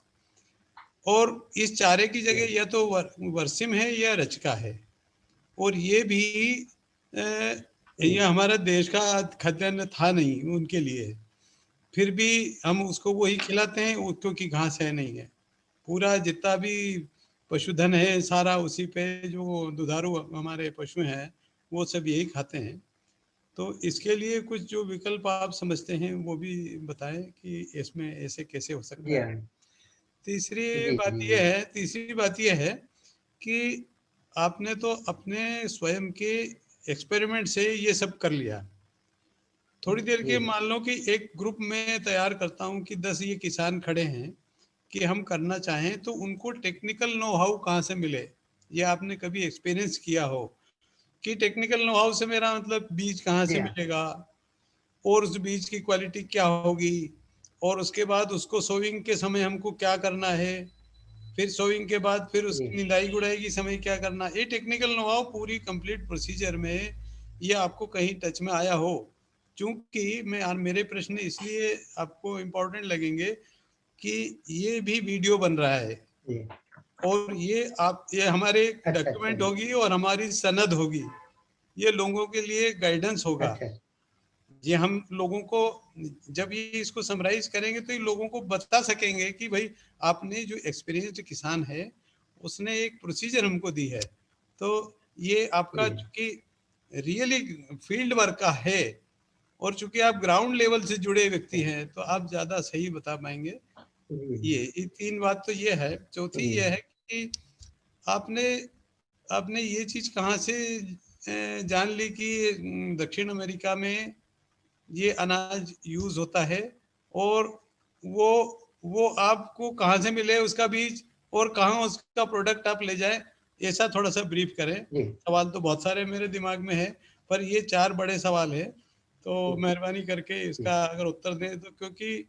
और इस चारे की जगह या तो वर्सिम है या रचका है, और ये भी ये हमारा देश का खाद्यान्न था नहीं उनके लिए, फिर भी हम उसको वही खिलाते हैं क्योंकि घास है नहीं है। पूरा जितना भी पशुधन है सारा उसी पे, जो दुधारू हमारे पशु हैं वो सब यही खाते हैं। तो इसके लिए कुछ जो विकल्प आप समझते हैं वो भी बताएं कि इसमें ऐसे कैसे हो सकता है। तीसरी बात यह है कि आपने तो अपने स्वयं के एक्सपेरिमेंट से ये सब कर लिया, थोड़ी देर के मान लो कि एक ग्रुप में तैयार करता हूँ कि 10 ये किसान खड़े हैं कि हम करना चाहें, तो उनको टेक्निकल नो हाउ कहाँ से मिले, ये आपने कभी एक्सपीरियंस किया हो कि टेक्निकल नो हाउ से मेरा मतलब बीज कहाँ से मिलेगा और उस बीज की क्वालिटी क्या होगी, और उसके बाद उसको सोइंग के समय हमको क्या करना है, फिर सोइंग के बाद फिर उसकी निदाई गुड़ाई की समय क्या करना, ये टेक्निकल नो हाउ पूरी कंप्लीट प्रोसीजर में ये आपको कहीं टच में आया हो? क्योंकि मैं मेरे प्रश्न इसलिए आपको इम्पोर्टेंट लगेंगे कि ये भी वीडियो बन रहा है और ये हमारे डॉक्यूमेंट होगी और हमारी सनद होगी, ये लोगों के लिए गाइडेंस होगा। ये हम लोगों को जब ये इसको समराइज करेंगे तो ये लोगों को बता सकेंगे कि भाई आपने जो एक्सपीरियंस्ड किसान है उसने एक प्रोसीजर हमको दी है, तो ये आपका चूंकि रियली फील्ड वर्क का है और चूंकि आप ग्राउंड लेवल से जुड़े व्यक्ति हैं तो आप ज्यादा सही बता पाएंगे। ये 3 बात तो ये है। चौथी ये है कि आपने ये चीज कहाँ से जान ली कि दक्षिण अमेरिका में ये अनाज यूज होता है, और वो आपको कहाँ से मिले उसका बीज और कहाँ उसका प्रोडक्ट आप ले जाए, ऐसा थोड़ा सा ब्रीफ करें। सवाल तो बहुत सारे मेरे दिमाग में है पर ये 4 बड़े सवाल है, तो मेहरबानी करके इसका अगर उत्तर दें तो, क्योंकि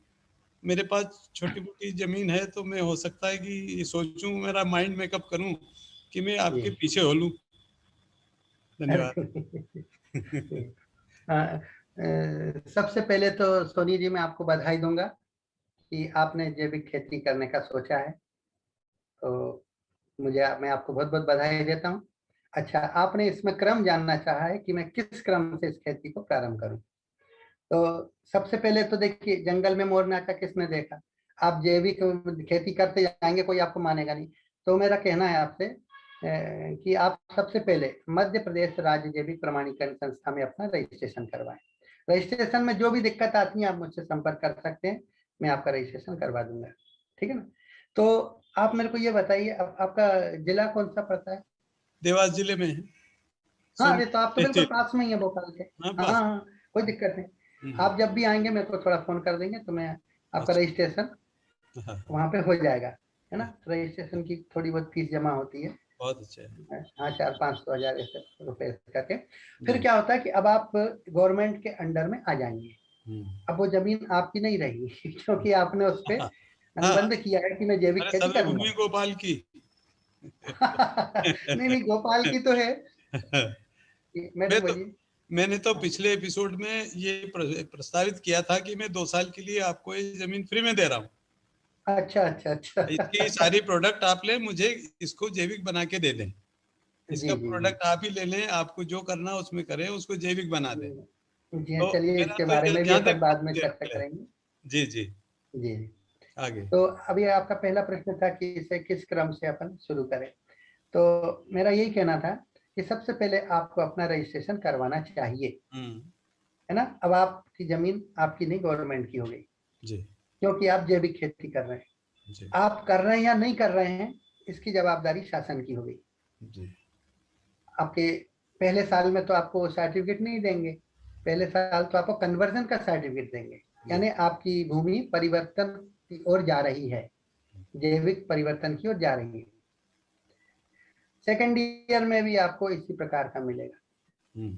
मेरे पास छोटी मोटी जमीन है तो मैं हो सकता है कि सोचूं, मेरा माइंड मेकअप करूं कि मैं आपके पीछे हो लूं। धन्यवाद। सबसे पहले तो सोनी जी मैं आपको बधाई दूंगा कि आपने जैविक खेती करने का सोचा है, तो मैं आपको बहुत बहुत बधाई देता हूँ। अच्छा, आपने इसमें क्रम जानना चाहा है कि मैं किस क्रम से इस खेती को प्रारंभ करूं। तो सबसे पहले तो देखिए, जंगल में मोर नाचा किसने देखा। आप जैविक खेती करते जाएंगे कोई आपको मानेगा नहीं। तो मेरा कहना है आपसे कि आप सबसे पहले मध्य प्रदेश राज्य जैविक प्रमाणीकरण संस्था में अपना रजिस्ट्रेशन करवाएं। रजिस्ट्रेशन में जो भी दिक्कत आती है आप मुझसे संपर्क कर सकते हैं, मैं आपका रजिस्ट्रेशन करवा दूंगा, ठीक है ना। तो आप मेरे को ये बताइए, आपका जिला कौन सा पड़ता है? देवास जिले में है। हाँ, अरे तो आप तो बिल्कुल पास में ही है भोपाल के। हाँ, कोई दिक्कत नहीं। आप जब भी आएंगे मेरे को थोड़ा फोन कर देंगे तो मैं आपका रजिस्ट्रेशन वहाँ पे हो जाएगा, है ना। रजिस्ट्रेशन की थोड़ी बहुत फीस जमा होती है, बहुत अच्छा है। हाँ, 400-500 हजार ऐसे रुपए करके। फिर क्या होता है कि अब आप गवर्नमेंट के अंडर में आ जाएंगे। अब वो जमीन आपकी नहीं रहेगी क्योंकि आपने उस पर अनुबंध किया है कि मैं जैविक खेती करूंगा। भूमि गोपाल की नहीं, गोपाल की तो है। मैंने तो पिछले एपिसोड में ये प्रस्तावित किया था कि मैं 2 साल के लिए आपको ये जमीन फ्री में दे रहा हूँ। अच्छा। इसकी सारी प्रोडक्ट आप ले, मुझे इसको जैविक बना के दे दें। इसका प्रोडक्ट आप ही ले लें, आपको जो करना उसमें करें, उसको जैविक बना दें। जी, चलिए इसके बारे में भी अपन बाद में चर्चा करेंगे। जी आगे। तो अभी आपका पहला प्रश्न था कि इसे किस क्रम से अपन शुरू करें। तो मेरा यही कहना था कि सबसे पहले आपको अपना रजिस्ट्रेशन करवाना चाहिए, है ना। अब आपकी जमीन आपकी नहीं, गवर्नमेंट की हो गई जी, क्योंकि आप जैविक खेती कर रहे हैं जी। आप कर रहे हैं या नहीं कर रहे हैं इसकी जवाबदारी शासन की हो गई जी। आपके पहले साल में तो आपको सर्टिफिकेट नहीं देंगे, पहले साल तो आपको कन्वर्जन का सर्टिफिकेट देंगे, यानी आपकी भूमि परिवर्तन की ओर जा रही है, जैविक परिवर्तन की ओर जा रही है। सेकेंड ईयर में भी आपको इसी प्रकार का मिलेगा,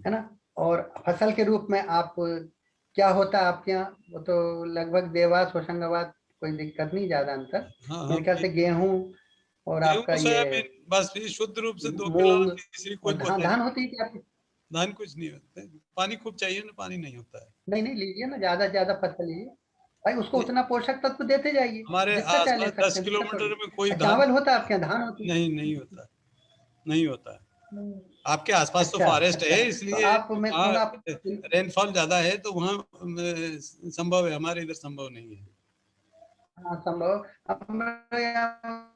है ना। और फसल के रूप में आप क्या होता है आपके यहाँ, वो तो लगभग देवास होशंगाबाद कोई दिक्कत नहीं, ज्यादा अंतर। मेरे ख्याल से गेहूं और आपका ये बस शुद्ध रूप से 2 मूंग कुछ धान होती है क्या? धान कुछ नहीं होता है, पानी खूब चाहिए ना, पानी नहीं होता है। नहीं लीजिए ना, ज्यादा ज्यादा फसल लीजिए भाई, उसको उतना पोषक तत्व देते जाइए। हमारे आसपास 10 किलोमीटर में कोई चावल होता है आपके यहाँ, धान होती है? नहीं होता, नहीं होता। आपके आसपास तो फॉरेस्ट है, इसलिए रेनफॉल ज्यादा है तो वहाँ संभव है, हमारे इधर संभव नहीं है। हाँ, संभव हमारे यहाँ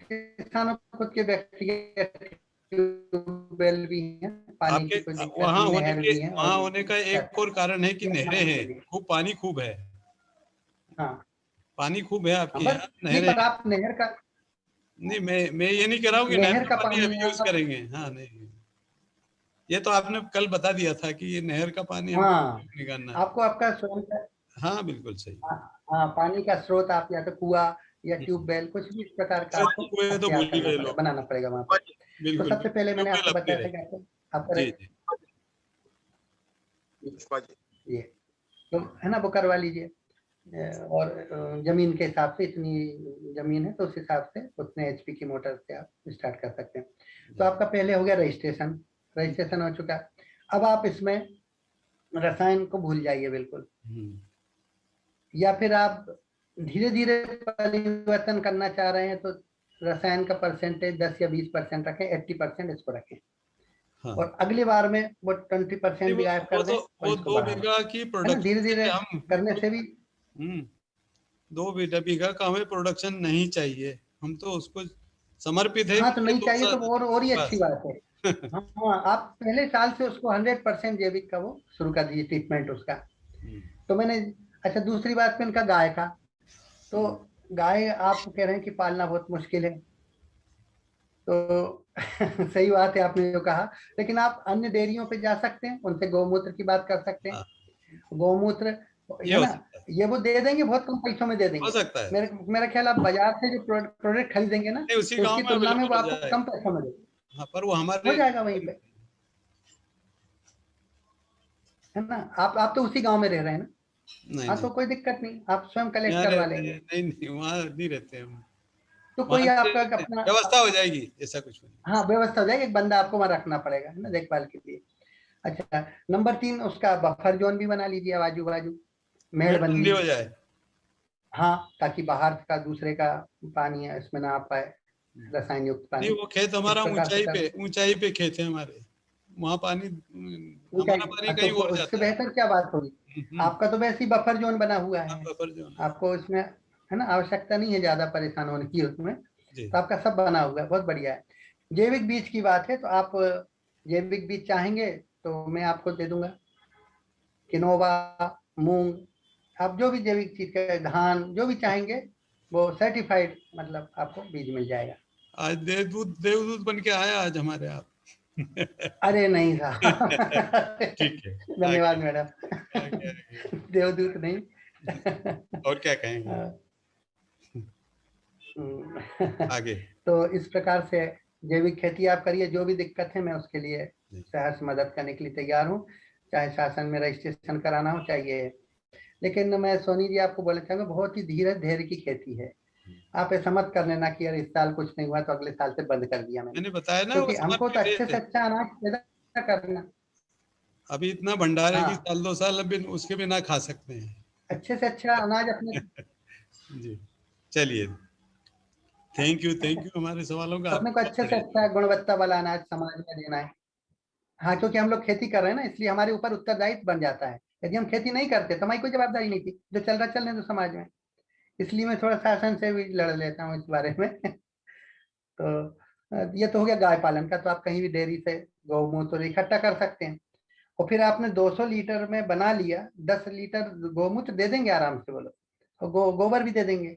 किसानों खुद के व्यक्तिगत ट्यूबवेल भी हैं, पानी की कोई दिक्कत नहीं, नहर भी है। वहाँ होने का एक और कारण है कि नहरें हैं, खूब पानी खूब है। हाँ, पानी खूब है आपके यहाँ, नहरें। पर आप नहर का नहीं, मैं ये नहीं कह रहा हूँ कि नहर का पानी अभी यूज करेंगे। हाँ, नहीं, ये तो आपने कल बता दिया था कि ये नहर का पानी हमको हाँ, निकालना है। आपको आपका स्रोत, हाँ बिल्कुल सही। हाँ, पानी का स्रोत आप या तो कुआ या ट्यूबवेल कुछ भी इस प्रकार का आपको कुएं तो अख्तियार भूल ही करना गए पड़ेगा, लोग। बनाना पड़ेगा वहाँ पे। तो बिल्कुल सबसे पहले मैंने ट्यूबवेल आपको अपने बताया था रहे। कि आपको जी जी ये तो है ना, वो करवा लीजिए। और जमीन के हिसाब से, इतनी जमीन है तो उस हिसाब से उतने एचपी की मोटर से आप स्टार्ट कर सकते हैं। तो आपका पहले हो गया रजिस्ट्रेशन, रजिस्ट्रेशन हो चुका। अब आप इसमें रसायन को भूल जाइए बिल्कुल, या फिर आप धीरे धीरे परिवर्तन करना चाह रहे हैं तो रसायन का परसेंटेज 10 या 20% रखें, 80% इसको रखें। हाँ। और अगली बार में वो 20% भी गायब कर दें और वो इसको 2 बढ़ा दें, बीघा की है ना। प्रोडक्शन धीरे धीरे हम करने से भी 2 बीघा का हमें प्रोडक्शन नहीं चाहिए, हम तो उसको समर्पित है हाँ, तो नहीं चाहिए तो और ही अच्छी बस। बात है। हाँ, आप पहले साल से उसको 100% जैविक का वो शुरू कर दीजिए ट्रीटमेंट उसका। तो मैंने, अच्छा दूसरी बात पे इनका गाय का, तो गाय आप कह रहे हैं कि पालना बहुत मुश्किल है, तो सही बात है आपने जो कहा, लेकिन आप अन्य डेयरियों पे जा सकते हैं, उनसे गौमूत्र की बात कर सकते हैं। गौमूत्र ये है हो ना, सकता है, ये वो दे देंगे, बहुत कम पैसों में दे हो देंगे। सकता है। मेरा ख्याल आप बाजार से जो प्रोडक्ट खरीदेंगे ना, नहीं उसी तो गांव उसकी में तुलना में वो अवेलेबल हो आपको जाएगा। कम पैसों में देंगे, हाँ, पर वो हो हमारे जाएगा वहीं पे, है ना। आप तो उसी गांव में रह रहे हैं ना। नहीं हाँ, नहीं तो कोई दिक्कत नहीं, आप स्वयं कलेक्ट यहाँ करवा रहते लेंगे। हैं, नहीं नहीं वहाँ नहीं रहते हम, तो कोई वहाँ से आपका अपना, व्यवस्था हो जाएगी, ऐसा कुछ नहीं। हाँ, व्यवस्था हो जाएगी, एक बंदा आपको वहां रखना पड़ेगा, है ना, देखभाल के लिए। अच्छा, नंबर 3 उसका बफर जोन भी बना लीजिए, आजू बाजू मेड़बंदी मेड़बंदी। हो जाए। हाँ, ताकि बाहर का दूसरे का पानी है इसमें ना आ पाए, रसायन युक्त नहीं पानी। वो खेत इस हमारा प्रकार से कर ऊंचाई पे खेत है हमारे, वहाँ पानी ऊंचाई, हमारा पानी तो कहीं और इससे जाता है। बेहतर क्या बात होगी। आपका तो वैसे ही बफर जोन बना हुआ हाँ है, बफर जोन है। आपको इसमें, है ना, आवश्यकता नहीं है ज्यादा परेशान होने की उसमें। जी तो आपका सब बना हुआ है, बहुत बढ़िया है। जैविक बीज की बात है तो आप जैविक बीज चाहेंगे तो मैं आपको दे दूंगा, किनोवा, मूंग, आप जो भी जैविक चीज का, धान, जो भी चाहेंगे वो सर्टिफाइड, मतलब आपको बीज मिल जाएगा। आज देवदूत बन के आया आज हमारे आप। अरे नहीं साहब, ठीक है, धन्यवाद आगे मैडम, आगे आगे देवदूत नहीं। और क्या कहेंगे आगे। तो इस प्रकार से जैविक खेती आप करिए, जो भी दिक्कत है मैं उसके लिए जी। सहर्ष मदद करने के लिए तैयार हूँ, चाहे शासन में रजिस्ट्रेशन कराना हो चाहिए। लेकिन मैं सोनी जी आपको बोलना चाहूंगा, बहुत ही धीरे धैर्य की खेती है। आप ऐसा मत कर लेना कि यार इस साल कुछ नहीं हुआ तो अगले साल से बंद कर दिया मैंने, मैंने बताया ना वो क्योंकि हमको तो समर्पित अच्छे से है। अच्छा अनाज पैदा करना। अभी इतना भंडार है कि हाँ, साल 2 साल अभी उसके बिना खा सकते हैं। अच्छे से अच्छा अनाज अपने, जी चलिए, थैंक यू हमारे सवालों का अपने को आपका बहुत अच्छे से बढ़िया अच्छा जवाब। गुणवत्ता वाला अनाज समाज में देना है। हाँ, क्योंकि हम लोग खेती कर रहे हैं ना, इसलिए हमारे ऊपर उत्तरदायित्व बन जाता है। यदि हम खेती नहीं करते तो हमारी कोई जवाबदारी नहीं थी, जो चल रहा चलने दो समाज में। इसलिए मैं थोड़ा शासन से भी लड़ लेता हूँ इस बारे में। तो ये तो हो गया गाय पालन का, तो आप कहीं भी डेयरी से गौमूत्र इकट्ठा कर सकते हैं। और फिर आपने 200 लीटर में बना लिया, 10 लीटर गौमूत्र दे देंगे आराम से वो लोग, और गोबर भी दे देंगे।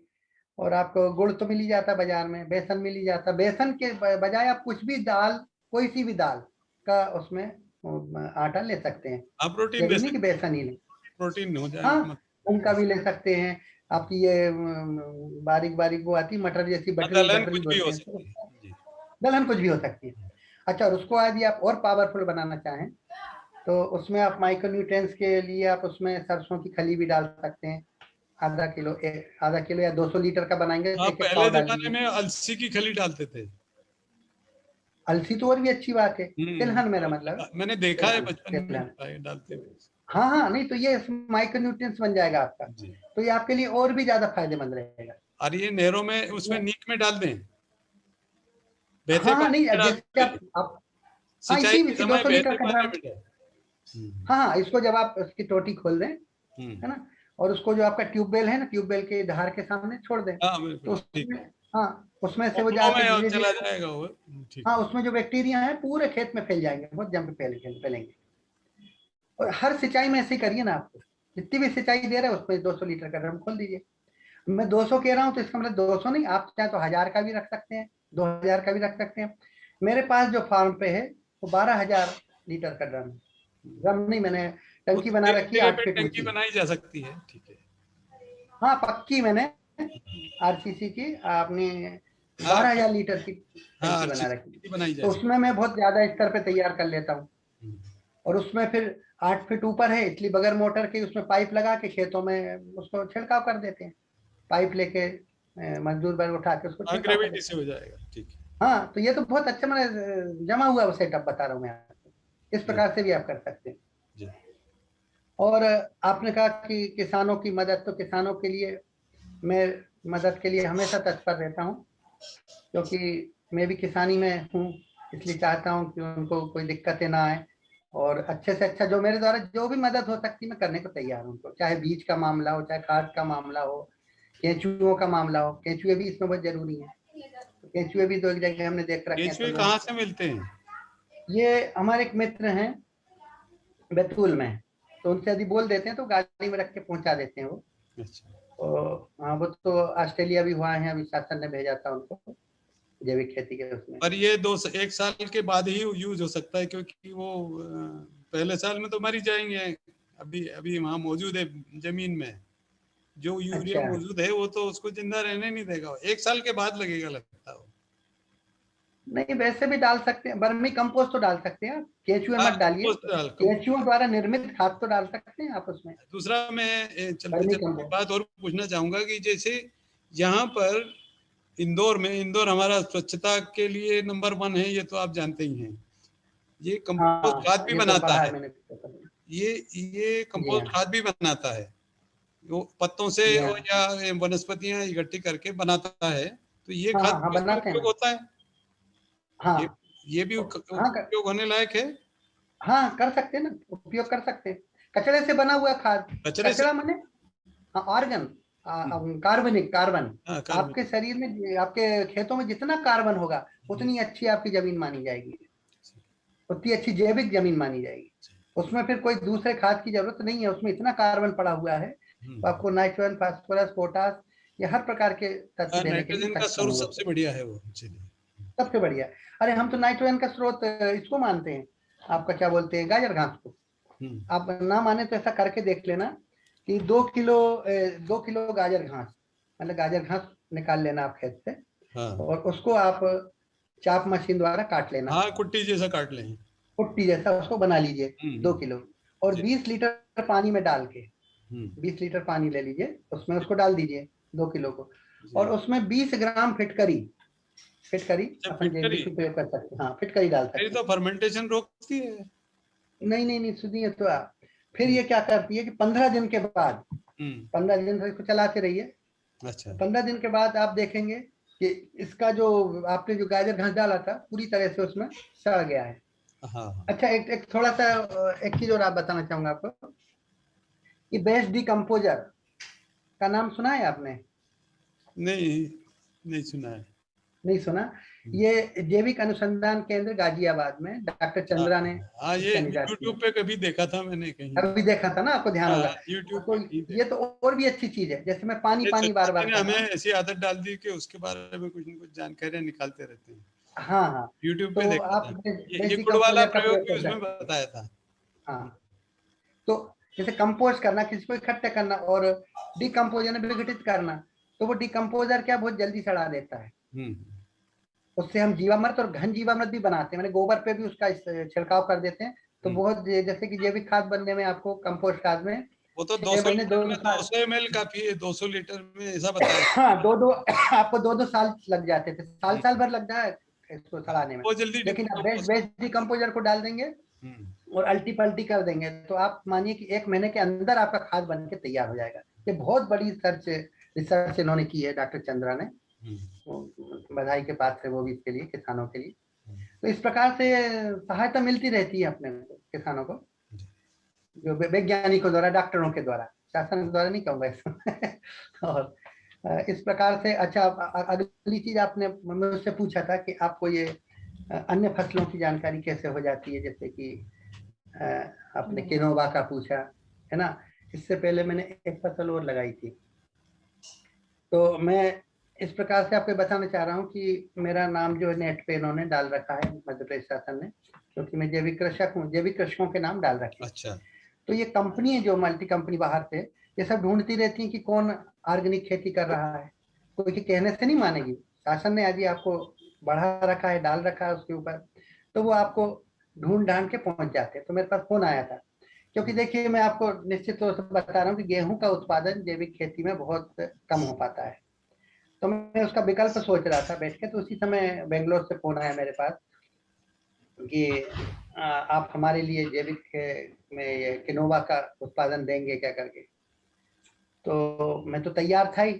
और आपको गुड़ तो मिल ही जाता है बाजार में, बेसन मिल ही जाता है, बेसन के बजाय आप कुछ भी दाल, कोई सी भी दाल का उसमें आटा ले सकते हैं, आप प्रोटीन दे जरूरी नहीं कि सकते हैं, बेसन ही ले। प्रोटीन हो हाँ, जाएगा उनका भी ले सकते हैं। आपकी ये बारीक बारीक वो आती मटर जैसी, बटरी दलहन बटरी कुछ भी बोलते हो हैं इसको, सकती है। जी दलहन कुछ भी हो सकती है। अच्छा, और उसको यदि आप और पावरफुल बनाना चाहें तो उसमें आप माइक्रो न्यूट्रिएंट्स के लिए आप उसमें सरसों की खली भी डाल सकते हैं, आधा किलो या 200 लीटर का बनाएंगे तो आप एक एक पहले पाव डाल जमाने दीजिए। में अलसी की खली डालते थे। अलसी तो और भी अच्छी बात है, तिलहन मेरा मतलब, मैंने देखा है तिलहन बचपन में तिलहन। डालते हुए। हाँ हाँ, नहीं तो ये माइक्रो न्यूट्रिएंट्स बन जाएगा आपका, जी तो ये आपके लिए और भी ज्यादा फायदेमंद रहेगा और ये नहरों में उसमें इसमें। नीक में डाल दें, बहते हाँ हाँ, पानी नहीं में डाल जैसे दें, आप हाँ, सिंचाई इसी के इसी समय 200 लीटर बहते का पानी ड्रम। में डाल। हाँ हाँ, इसको जब आप उसकी टोटी खोल दें, है ना, और उसको जो आपका ट्यूबवेल है ना, ट्यूबवेल के धार के सामने छोड़ दें, हाँ तो बिल्कुल ठीक उसमें, है, हाँ, उसमें से वो वो फ्लो जाके में और धीरे चला धीरे, जाएगा वो। ठीक हाँ, है। उसमें जो बैक्टीरिया है पूरे खेत में फैल जाएंगे, बहुत जम पे फैलेंगे। और हर सिंचाई में ऐसे ही करिए ना, आपको जितनी भी सिंचाई दे रहे हैं उसमें 200 लीटर का ड्रम खोल दीजिए। मैं 200 कह रहा हूँ तो इसका मतलब 200 नहीं, आप चाहे तो 1000 का भी रख सकते हैं, 2000 का भी रख सकते हैं। मेरे पास जो फार्म पे है वो 12,000 लीटर का ड्रम। ड्रम नहीं, मैंने टंकी बना रखी है 8 फीट टंकी ऊंची। बनाई जा सकती है, ठीक है। हाँ पक्की, मैंने आरसीसी की आपने 12,000 लीटर की टंकी बना रखी, बनाई तो जा उसमें मैं बहुत ज्यादा स्तर पे तैयार कर लेता हूँ। सकती। और उसमें फिर 8 फीट ऊपर है, इसलिए बगैर मोटर के उसमें पाइप लगा के खेतों में उसको छिड़काव कर देते हैं। पाइप लेके मजदूर वर्ग उठा के उसको हाँ, छिड़काव कर ग्रेविटी देते से हो जाएगा, ठीक है। हैं। हाँ, तो ये तो बहुत अच्छा मैंने जमा हुआ सेटअप बता रहा हूँ मैं आपको। इस प्रकार से भी आप कर सकते हैं। जी। और आपने कहा कि किसानों की मदद, तो किसानों के लिए मैं मदद के लिए हमेशा तत्पर रहता हूँ, क्योंकि मैं भी किसानी में हूँ, इसलिए चाहता हूँ कि उनको कोई दिक्कतें ना आए। और अच्छे से अच्छा जो मेरे द्वारा जो भी मदद हो सकती है मैं करने को तैयार हूँ उनको, चाहे बीज का मामला हो, चाहे खाद का मामला हो, केंचुओं का मामला हो। केंचुए भी इसमें बहुत जरूरी है। तो केंचुए भी 2 जगह हमने देख रखे हैं। केंचुए तो कहाँ से मिलते हैं? ये हमारे एक मित्र हैं बैतूल में, तो उनसे यदि बोल देते हैं तो गाड़ी में रख के पहुंचा देते हैं वो। अच्छा। हाँ, वो तो ऑस्ट्रेलिया भी हुआ है, अभी शासन ने भेजा था उनको जैविक खेती के उसमें। पर ये 1 साल के बाद ही यूज हो सकता है, क्योंकि वो पहले साल में तो मर ही जाएंगे। अभी अभी वहाँ मौजूद है जमीन में, जो यूरिया अच्छा, मौजूद है वो तो उसको जिंदा रहने नहीं देगा। 1 साल के बाद लगेगा लगता है। नहीं वैसे भी डाल सकते हैं, वर्मी कंपोस्ट तो डाल सकते हैं आप, केंचुए हाँ, मत डालिए। कंपोस्ट डाल, केंचुओं द्वारा निर्मित खाद तो डाल सकते हैं आप उसमें, दूसरा मैं चलते वर्मी चलते एक कंपोस्ट। बात और पूछना चाहूंगा कि जैसे यहाँ पर इंदौर हमारा स्वच्छता के लिए नंबर 1 है, ये तो आप जानते ही हैं। ये कंपोस्ट हाँ, खाद भी ये तो बनाता पढ़ा है। है मैंने। ये जी कंपोस्ट हाँ, खाद भी बनाता है, वो पत्तों से जी और हाँ, या वनस्पतियां इकट्ठी करके बनाता है। तो ये हाँ, खाद हाँ, हाँ, भी इसमें बनाते हैं उपयोग ना। होता है। ये हाँ, ये भी हाँ, उपयोग होने लायक है। हाँ, कर सकते हैं ना, उपयोग कर सकते हैं। कचड़े से बना हुआ खाद। कचरे से। कचड़ा माने हाँ, ऑर्गन, हम्म, कार्बनिक कार्बन। हाँ, कार्बन। आपके शरीर में, आपके खेतों में जितना कार्बन होगा उतनी अच्छी आपकी जमीन मानी जाएगी, उतनी अच्छी जैविक जमीन मानी जाएगी। उसमें फिर कोई दूसरे खाद की जरूरत नहीं है, उसमें इतना कार्बन पड़ा हुआ है, तो आपको नाइट्रोजन, फास्फोरस, पोटास, ये हर प्रकार के तत्व देने के लिए नाइट्रोजन का सक्षम स्रोत होगा। सबसे बढ़िया है वो, चलिए। सबसे बढ़िया। अरे हम तो नाइट्रोजन का स्रोत इसको मानते हैं, आपका क्या बोलते हैं, गाजर घास को। हम्म। आप ना माने तो ऐसा करके देख लेना कि 2 किलो 2 किलो गाजर घास, मतलब गाजर घास निकाल लेना आप खेत से, हाँ, और उसको आप चाप मशीन द्वारा काट लेना, हाँ, कुट्टी जैसा काट लें। पुट्टी जैसा उसको बना लीजिए हम्म। 2 किलो। और जी। 20 लीटर पानी में डाल के, हम्म। 20 लीटर पानी ले लीजिए, उसमें उसको डाल दीजिए 2 किलो को। और जी। उसमें 20 ग्राम फिटकरी, फिटकरी अच्छा, अपन फिटकरी। जैविक उपयोग कर सकते हैं। हाँ, फिटकरी डाल फिटकरी सकते तो हैं। फर्मेंटेशन रोकती है। नहीं, नहीं, नहीं, सुनिए तो आप, फिर हम्म। ये क्या करती है कि 15 दिन के बाद, हम्म। 15 दिन तक इसको चलाते रहिए। अच्छा। 15 दिन के बाद आप देखेंगे कि इसका जो आपने जो गाजर घास डाला था पूरी तरह से उसमें सड़ गया है। हाँ, हाँ। अच्छा, एक एक थोड़ा सा एक चीज और आप बताना चाहूंगा आपको कि बेस्ट डिकम्पोजर का नाम सुना है आपने? नहीं, नहीं सुना है। नहीं सुना? ये जैविक अनुसंधान केंद्र गाजियाबाद में डॉक्टर हाँ, चंद्रा ने हाँ, ये इसका निकास किया। यूट्यूब पे कभी देखा था मैंने कहीं। अभी देखा था ना, आपको ध्यान हाँ, होगा। यूट्यूब तो पे कहीं ये देखा। तो और भी अच्छी चीज है, जैसे मैं पानी ये पानी बार संस्कृति बार ने कर हमें रहा हूँ। ऐसी आदत डाल दी कि उसके बारे में कुछ न कुछ जानकारियां निकालते रहते हैं। हाँ, हाँ, यूट्यूब पे तो देखा आप था। ये बेस्ट गुड़ वाला डिकम्पोजर का प्रयोग प्रयोग भी कर उसमें सकते हैं। बताया था। हाँ, तो जैसे कंपोस्ट करना, किसी को इकट्ठे करना और डिकम्पोजर में विघटित करना, तो वो डिकम्पोजर क्या बहुत जल्दी सड़ा देता है। हम्म। उससे हम जीवामृत और घन जीवामृत भी बनाते हैं, मैंने गोबर पे भी उसका छिड़काव कर देते हैं। तो हम्म। बहुत जैसे कि जैविक खाद बनने में आपको कंपोस्ट खाद में वो तो 6 200 महीने लीटर दो में साल 200 ml काफी है, 200 लीटर में ऐसा बताया हाँ, था। दो दो आपको 2 2 साल लग जाते थे, साल साल हम्म। भर लग जाए इसको सड़ाने में। वो जल्दी लेकिन आप बेस्ट डिकम्पोज बेस्ट करता है। डिकम्पोजर को डाल देंगे हम्म। और अल्टी पल्टी कर देंगे, तो आप मानिए कि 1 महीने के अंदर आपका खाद बन के तैयार हो जाएगा। ये बहुत बड़ी रिसर्च इन्होंने की है डॉक्टर चंद्रा ने। हम्म। वो बधाई के पात्र है वो भी इसके लिए, किसानों के लिए। तो इस प्रकार से सहायता मिलती रहती है अपने को, किसानों को, जो वैज्ञानिकों द्वारा, डॉक्टरों के द्वारा, शासन द्वारा नहीं कहूंगा इसमें। और इस प्रकार से अच्छा, अगली चीज आपने मुझसे पूछा था कि आपको ये अन्य फसलों की जानकारी कैसे हो जाती है, जैसे कि अ, आपने किनोवा का पूछा है ना। इससे पहले मैंने एक फसल और लगाई थी, तो मैं इस प्रकार से आपको बताना चाह रहा हूँ कि मेरा नाम जो है नेट पे इन्होंने डाल रखा है मध्य प्रदेश शासन ने, क्योंकि मैं जैविक कृषक हूँ, जैविक कृषकों के नाम डाल रखे। अच्छा। तो ये कंपनी है जो मल्टी कंपनी बाहर से ये सब ढूंढती रहती है कि कौन ऑर्गेनिक खेती कर रहा है, कोई के कहने से नहीं मानेगी। शासन ने आज आपको बढ़ा रखा है, डाल रखा है उसके ऊपर, तो वो आपको ढूंढ ढांड के पहुंच जाते हैं। तो मेरे पास फोन आया था, क्योंकि देखिए मैं आपको निश्चित तौर से बता रहा हूँ कि गेहूं का उत्पादन जैविक खेती में बहुत कम हो पाता है। तो मैं उसका विकल्प सोच रहा था बैठ के, तो उसी समय बेंगलोर से फोन आया मेरे पास कि आप हमारे लिए जैविक में ये किनोवा का उत्पादन देंगे क्या करके। तो मैं तो तैयार था ही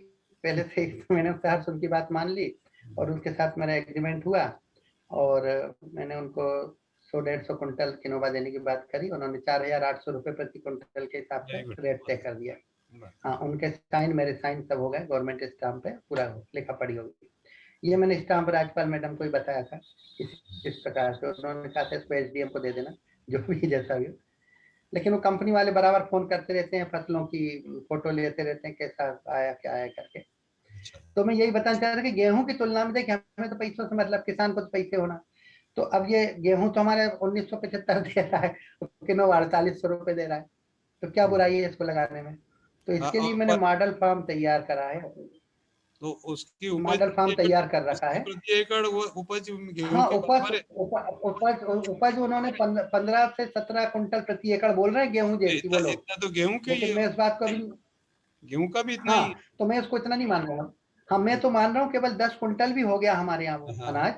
पहले से ही, तो मैंने उससे हर उनकी बात मान ली और उनके साथ मेरा एग्रीमेंट हुआ और मैंने उनको 100-150 कुंटल किनोवा देने की बात करी। उन्होंने 4,800 रुपये प्रति कुंटल के हिसाब से रेट तय कर दिया। हाँ, उनके साइन मेरे साइन सब हो गए, गवर्नमेंट स्टाम्प पे पूरा लिखा पढ़ी होगी। ये मैंने स्टाम्प राज्यपाल मैडम को ही बताया था इस प्रकार से। उन्होंने कहा था इसको एसडीएम को दे देना, जो भी जैसा भी हो। लेकिन वो कंपनी वाले बराबर फोन करते रहते हैं, फसलों की फोटो लेते रहते हैं, कैसा आया क्या आया करके। तो मैं यही बताना चाह रहा था कि गेहूं की तुलना में देखिए हमें तो पैसों से मतलब, किसान को तो पैसे होना। तो अब ये गेहूं तो हमारे 1975 दे रहा है, किलो 4800 रुपये दे रहा है, तो क्या बुराई है इसको लगाने में। तो इसके लिए मैंने मॉडल फार्म तैयार करा है। तो उसकी मॉडल फार्म तैयार कर रखा है। प्रति एकड़ वो उपज गेहूं हाँ, की उपज उन्होंने 15 से 17 कुंटल प्रति एकड़ बोल रहे हैं गेहूं जैसी वो लोग। इतना तो गेहूं के लेकिन मैं इस बात को भी, गेहूं का भी इतना ही। हाँ, तो मैं इसको इतना नहीं मान रहा हूँ। हाँ, मैं तो मान रहा हूँ केवल 10 कुंटल भी हो गया हमारे यहाँ वो अनाज,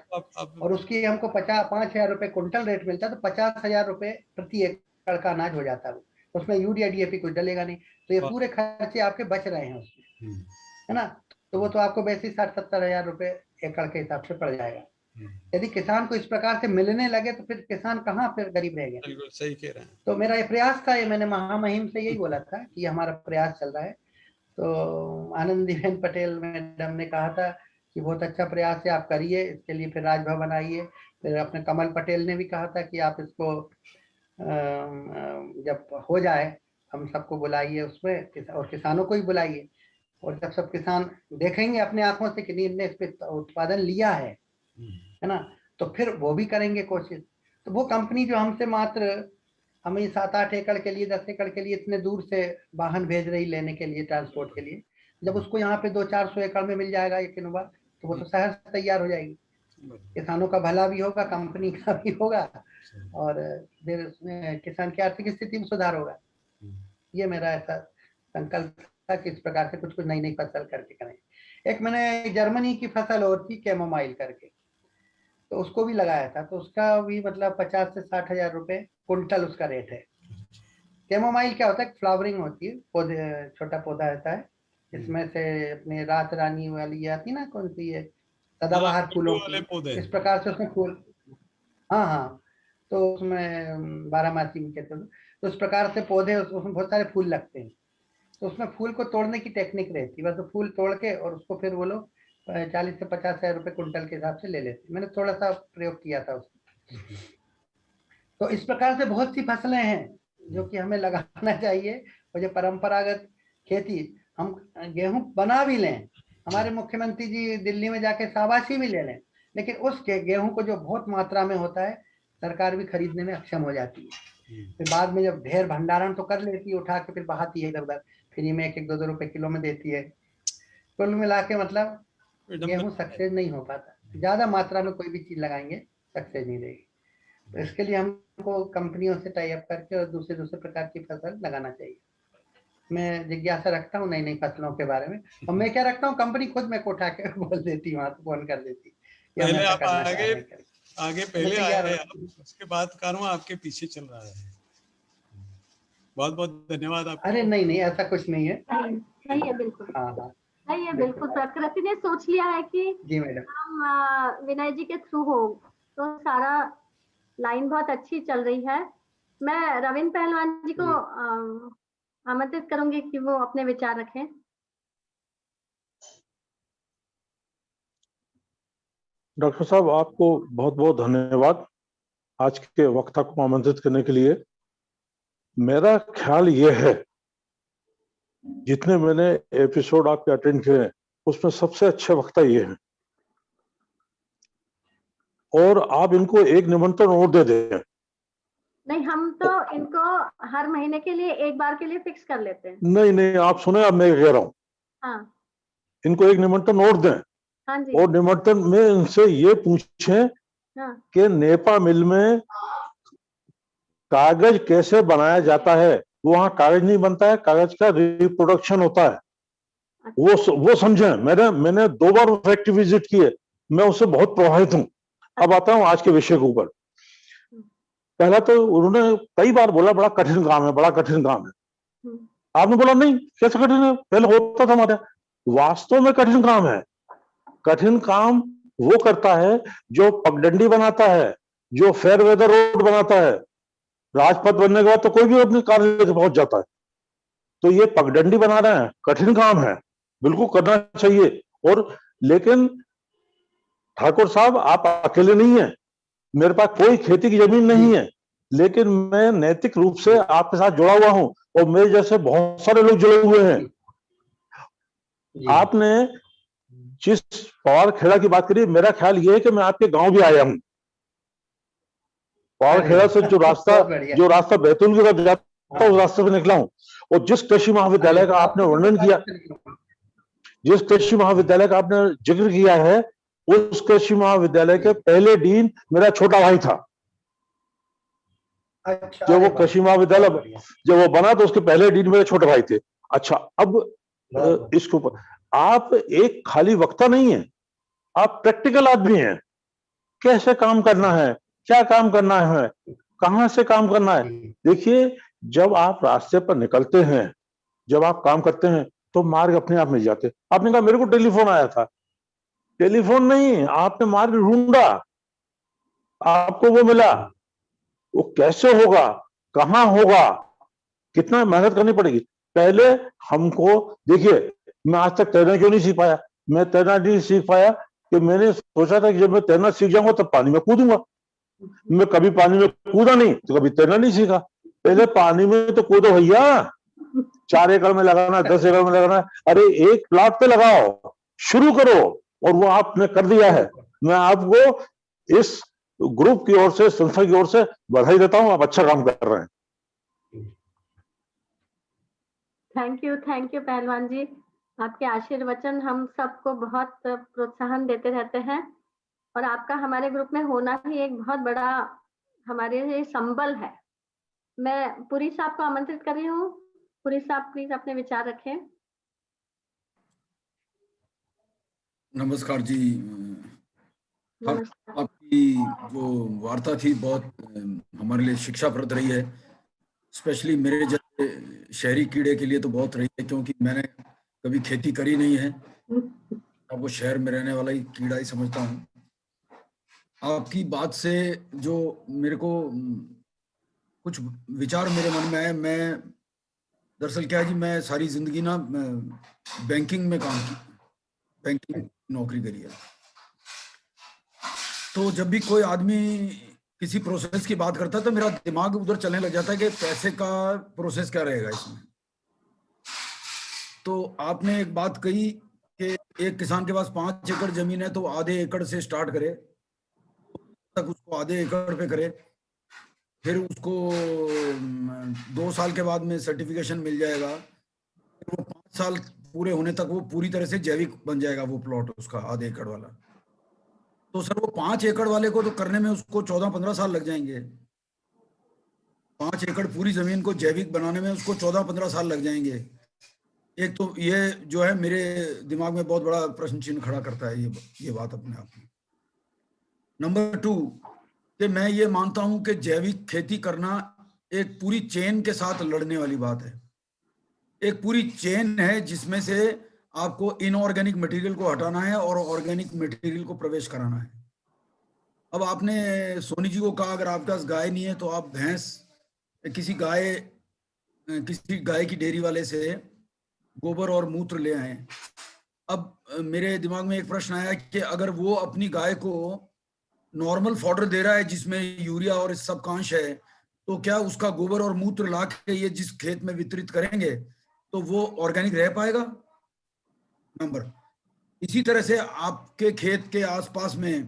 और उसकी हमको 5,000 रुपए कुंटल रेट मिलता है, तो 50,000 रुपए प्रति एकड़ का अनाज हो जाता है। उसमें यूरिया डीएपी कुछ डलेगा नहीं, तो ये पूरे खर्चे आपके बच रहे हैं उसमें, है ना। तो वो तो आपको वैसे ही 60-70 हजार रुपए एकड़ के हिसाब से पड़ जाएगा। यदि किसान को इस प्रकार से मिलने लगे तो फिर किसान कहाँ फिर गरीब रह गए। बिल्कुल सही कह रहे हैं। तो मेरा ये प्रयास था, ये मैंने महामहिम से यही बोला था कि हमारा प्रयास चल रहा है। तो आनंदीबेन पटेल मैडम ने कहा था कि बहुत अच्छा प्रयास है, आप करिए, इसके लिए फिर राजभवन आइए। फिर अपने कमल पटेल ने भी कहा था कि आप इसको जब हो जाए हम सबको बुलाइए उसमें, और किसानों को ही बुलाइए, और जब सब किसान देखेंगे अपने आंखों से कि इनने इस पे उत्पादन लिया है ना, तो फिर वो भी करेंगे कोशिश। तो वो कंपनी जो हमसे मात्र हमें 7-8 एकड़ के लिए, 10 एकड़ के लिए इतने दूर से वाहन भेज रही लेने के लिए, ट्रांसपोर्ट के लिए, जब उसको यहाँ पे 200-400 एकड़ में मिल जाएगा ये किनोवा, तो वो तो शहर से तैयार हो जाएगी। किसानों का भला भी होगा, कंपनी का भी होगा, और फिर किसान की आर्थिक स्थिति में सुधार होगा। ये मेरा ऐसा संकल्प था कि इस प्रकार से कुछ नई फसल करके करें। एक मैंने जर्मनी की फसल और थी कैमोमाइल करके, तो उसको भी लगाया था, तो उसका भी मतलब 50 से 60 हजार रुपए कुंटल उसका रेट है। कैमोमाइल क्या होता है, फ्लावरिंग होती है, पौधे, छोटा पौधा रहता है, इसमें से अपने रात रानी वाली ये आती ना, कौन सी है, सदाबहार फूलों की, इस प्रकार से उसमें फूल, हाँ हाँ, तो उसमें 12मासी भी कहते हैं। तो इस प्रकार से पौधे, उसमें बहुत सारे फूल लगते हैं, तो उसमें फूल को तोड़ने की टेक्निक रहती है। बस फूल तोड़ के और उसको फिर वो लोग 40 से 50 हजार रुपए कुंटल के हिसाब से ले लेते। मैंने थोड़ा सा प्रयोग किया था उसमें। तो इस प्रकार से बहुत सी फसलें हैं जो कि हमें लगाना चाहिए, और जो परंपरागत खेती, हम गेहूं बना भी लें, हमारे मुख्यमंत्री जी दिल्ली में जाके शाबाशी भी ले लें, लेकिन उस गेहूं को जो बहुत मात्रा में होता है, सरकार भी खरीदने में अक्षम हो जाती है। फिर बाद में जब ढेर भंडारण तो कर लेती है, उठा के फिर बहाती है इधर उधर, फ्री में 1-2 रुपए किलो में देती है। कुल मिला के मतलब गेहूं सक्सेस नहीं हो पाता, ज्यादा मात्रा में कोई भी चीज लगाएंगे सक्सेस नहीं रहेगी। तो इसके लिए हमको कंपनियों से टाई अप करके और दूसरे प्रकार की फसल लगाना चाहिए। मैं जिज्ञासा रखता हूँ नई नई फसलों के बारे में, और मैं क्या रखता हूँ, कंपनी खुद मेरे को उठा के बोल देती, वहां से फोन कर देती, पहले आप आगे पहले आए, उसके बाद कारवां आपके पीछे चल रहा है। बहुत बहुत धन्यवाद आपको। अरे नहीं नहीं, ऐसा कुछ नहीं है, सही है बिल्कुल। हाँ हाँ सही है बिल्कुल। प्रकृति ने सोच लिया है कि जी मैडम, हम विनय जी के थ्रू हो, तो सारा लाइन बहुत अच्छी चल रही है। मैं रविंद्र पहलवान जी को आमंत्रित करूंगी कि वो अपने विचार रखें। डॉक्टर साहब, आपको बहुत बहुत धन्यवाद आज के वक्ता को आमंत्रित करने के लिए। मेरा ख्याल ये है, जितने मैंने एपिसोड आपके अटेंड किए, उसमें सबसे अच्छे वक्ता ये हैं, और आप इनको एक निमंत्रण और दे दें। नहीं, हम तो इनको हर महीने के लिए एक बार के लिए फिक्स कर लेते हैं। नहीं नहीं, आप सुने, अब मैं कह रहा हूँ, हाँ इनको एक निमंत्रण और दें, हाँ जी। और निमंत्रण में इनसे ये पूछें हाँ कि नेपा मिल में कागज कैसे बनाया जाता है। वहां कागज नहीं बनता है, कागज का रिप्रोडक्शन होता है, वो समझें। मैंने 2 बार फैक्ट्री विजिट की है, मैं उससे बहुत प्रभावित हूं। अब आता हूं आज के विषय के ऊपर। पहला तो उन्होंने कई बार बोला बड़ा कठिन काम है, बड़ा कठिन काम है। आपने बोला नहीं, कैसे कठिन है, पहले होता था हमारे। वास्तव में कठिन काम है। कठिन काम वो करता है जो पगडंडी बनाता है, जो फेयर वेदर रोड बनाता है। राजपथ बनने के बाद तो कोई भी अपने कार्य लेके पहुंच जाता है। तो ये पगडंडी बना रहे हैं, कठिन काम है, बिल्कुल करना चाहिए। और लेकिन ठाकुर साहब, आप अकेले नहीं है, मेरे पास कोई खेती की जमीन नहीं है, लेकिन मैं नैतिक रूप से आपके साथ जुड़ा हुआ हूं, और मेरे जैसे बहुत सारे लोग जुड़े हुए हैं। आपने जिस पवार खेड़ा की बात करी, मेरा ख्याल ये है कि मैं आपके गांव भी आया हूं। पवार खेड़ा से जो रास्ता बैतूल की तरफ जाता है, उस रास्ते पे निकला हूं। और जिस कृषि महाविद्यालय का आपने वर्णन किया, जिस कृषि महाविद्यालय का आपने जिक्र किया है, उस कृषि महाविद्यालय के पहले डीन मेरा छोटा भाई था। जब वो कृषि महाविद्यालय जब वो बना, तो उसके पहले डीन मेरे छोटे भाई थे। अच्छा, अब इसके ऊपर आप एक खाली वक्ता नहीं है, आप प्रैक्टिकल आदमी हैं। कैसे काम करना है, क्या काम करना है, कहां से काम करना है। देखिए, जब आप रास्ते पर निकलते हैं, जब आप काम करते हैं, तो मार्ग अपने आप मिल जाते। आपने कहा मेरे को टेलीफोन आया था, टेलीफोन नहीं, आपने मार्ग ढूंढा, आपको वो मिला। वो कैसे होगा, कहां होगा, कितना मेहनत करनी पड़ेगी। पहले हमको देखिए, मैं आज तक तैरना क्यों नहीं सीख पाया। मैं तैरना नहीं सीख पाया कि मैंने सोचा था कि जब मैं तैरना सीख जाऊंगा तब पानी में कूदूंगा। मैं कभी पानी में कूदा नहीं, तो कभी तैरना नहीं सीखा। पहले पानी में तो कूदो भैया, 4 एकड़ में लगाना, 10 एकड़ में लगाना, अरे एक प्लाट पे लगाओ, शुरू करो। और वो आपने कर दिया है। मैं आपको इस ग्रुप की ओर से, संस्था की ओर से बधाई देता हूं। आप अच्छा काम कर रहे हैं। थैंक यू पहलवान जी। आपके आशीर्वचन हम सबको बहुत प्रोत्साहन देते रहते हैं, और आपका हमारे ग्रुप में होना ही एक बहुत बड़ा हमारे लिए संबल है। मैं पुरी साहब को आमंत्रित कर रही हूँ। पुरी साहब प्लीज अपने विचार रखें। नमस्कार जी। नमस्कार। आपकी जो वार्ता थी बहुत हमारे लिए शिक्षाप्रद रही है, स्पेशली मेरे जैसे शहरी कीड़े के लिए तो बहुत रही है, क्योंकि मैंने कभी खेती करी नहीं है। अब वो शहर में रहने वाला ही कीड़ा ही समझता हूँ। आपकी बात से जो मेरे को कुछ विचार मेरे मन में आए, मैं दरअसल क्या है जी, मैं सारी जिंदगी ना बैंकिंग में काम की, बैंकिंग नौकरी करी है। तो जब भी कोई आदमी किसी प्रोसेस की बात करता है तो मेरा दिमाग उधर चलने लग जाता है कि पैसे का प्रोसेस क्या रहेगा इसमें। तो आपने एक बात कही कि एक किसान के पास 5 एकड़ जमीन है तो आधे एकड़ से स्टार्ट करे, तक उसको आधे एकड़ पे करे, फिर उसको 2 साल के बाद में सर्टिफिकेशन मिल जाएगा, फिर वो 5 साल पूरे होने तक वो पूरी तरह से जैविक बन जाएगा वो प्लॉट उसका आधे एकड़ वाला। तो सर वो 5 एकड़ वाले को तो करने में उसको 14-15 साल लग जाएंगे। 5 एकड़ पूरी जमीन को जैविक बनाने में उसको 14-15 साल लग जाएंगे। एक तो ये जो है मेरे दिमाग में बहुत बड़ा प्रश्न चिन्ह खड़ा करता है ये बात अपने आप में। नंबर 2 कि मैं ये मानता हूं कि जैविक खेती करना एक पूरी चेन के साथ लड़ने वाली बात है। एक पूरी चेन है जिसमें से आपको इनऑर्गेनिक मटेरियल को हटाना है और ऑर्गेनिक मटेरियल को प्रवेश कराना है। अब आपने सोनी जी को कहा अगर आपके पास गाय नहीं है तो आप भैंस किसी गाय की डेयरी वाले से गोबर और मूत्र ले आए। अब मेरे दिमाग में एक प्रश्न आया कि अगर वो अपनी गाय को नॉर्मल फॉडर दे रहा है जिसमें यूरिया और इस सब का अंश है, तो क्या उसका गोबर और मूत्र ला के ये जिस खेत में वितरित करेंगे तो वो ऑर्गेनिक रह पाएगा? इसी तरह से आपके खेत के आसपास में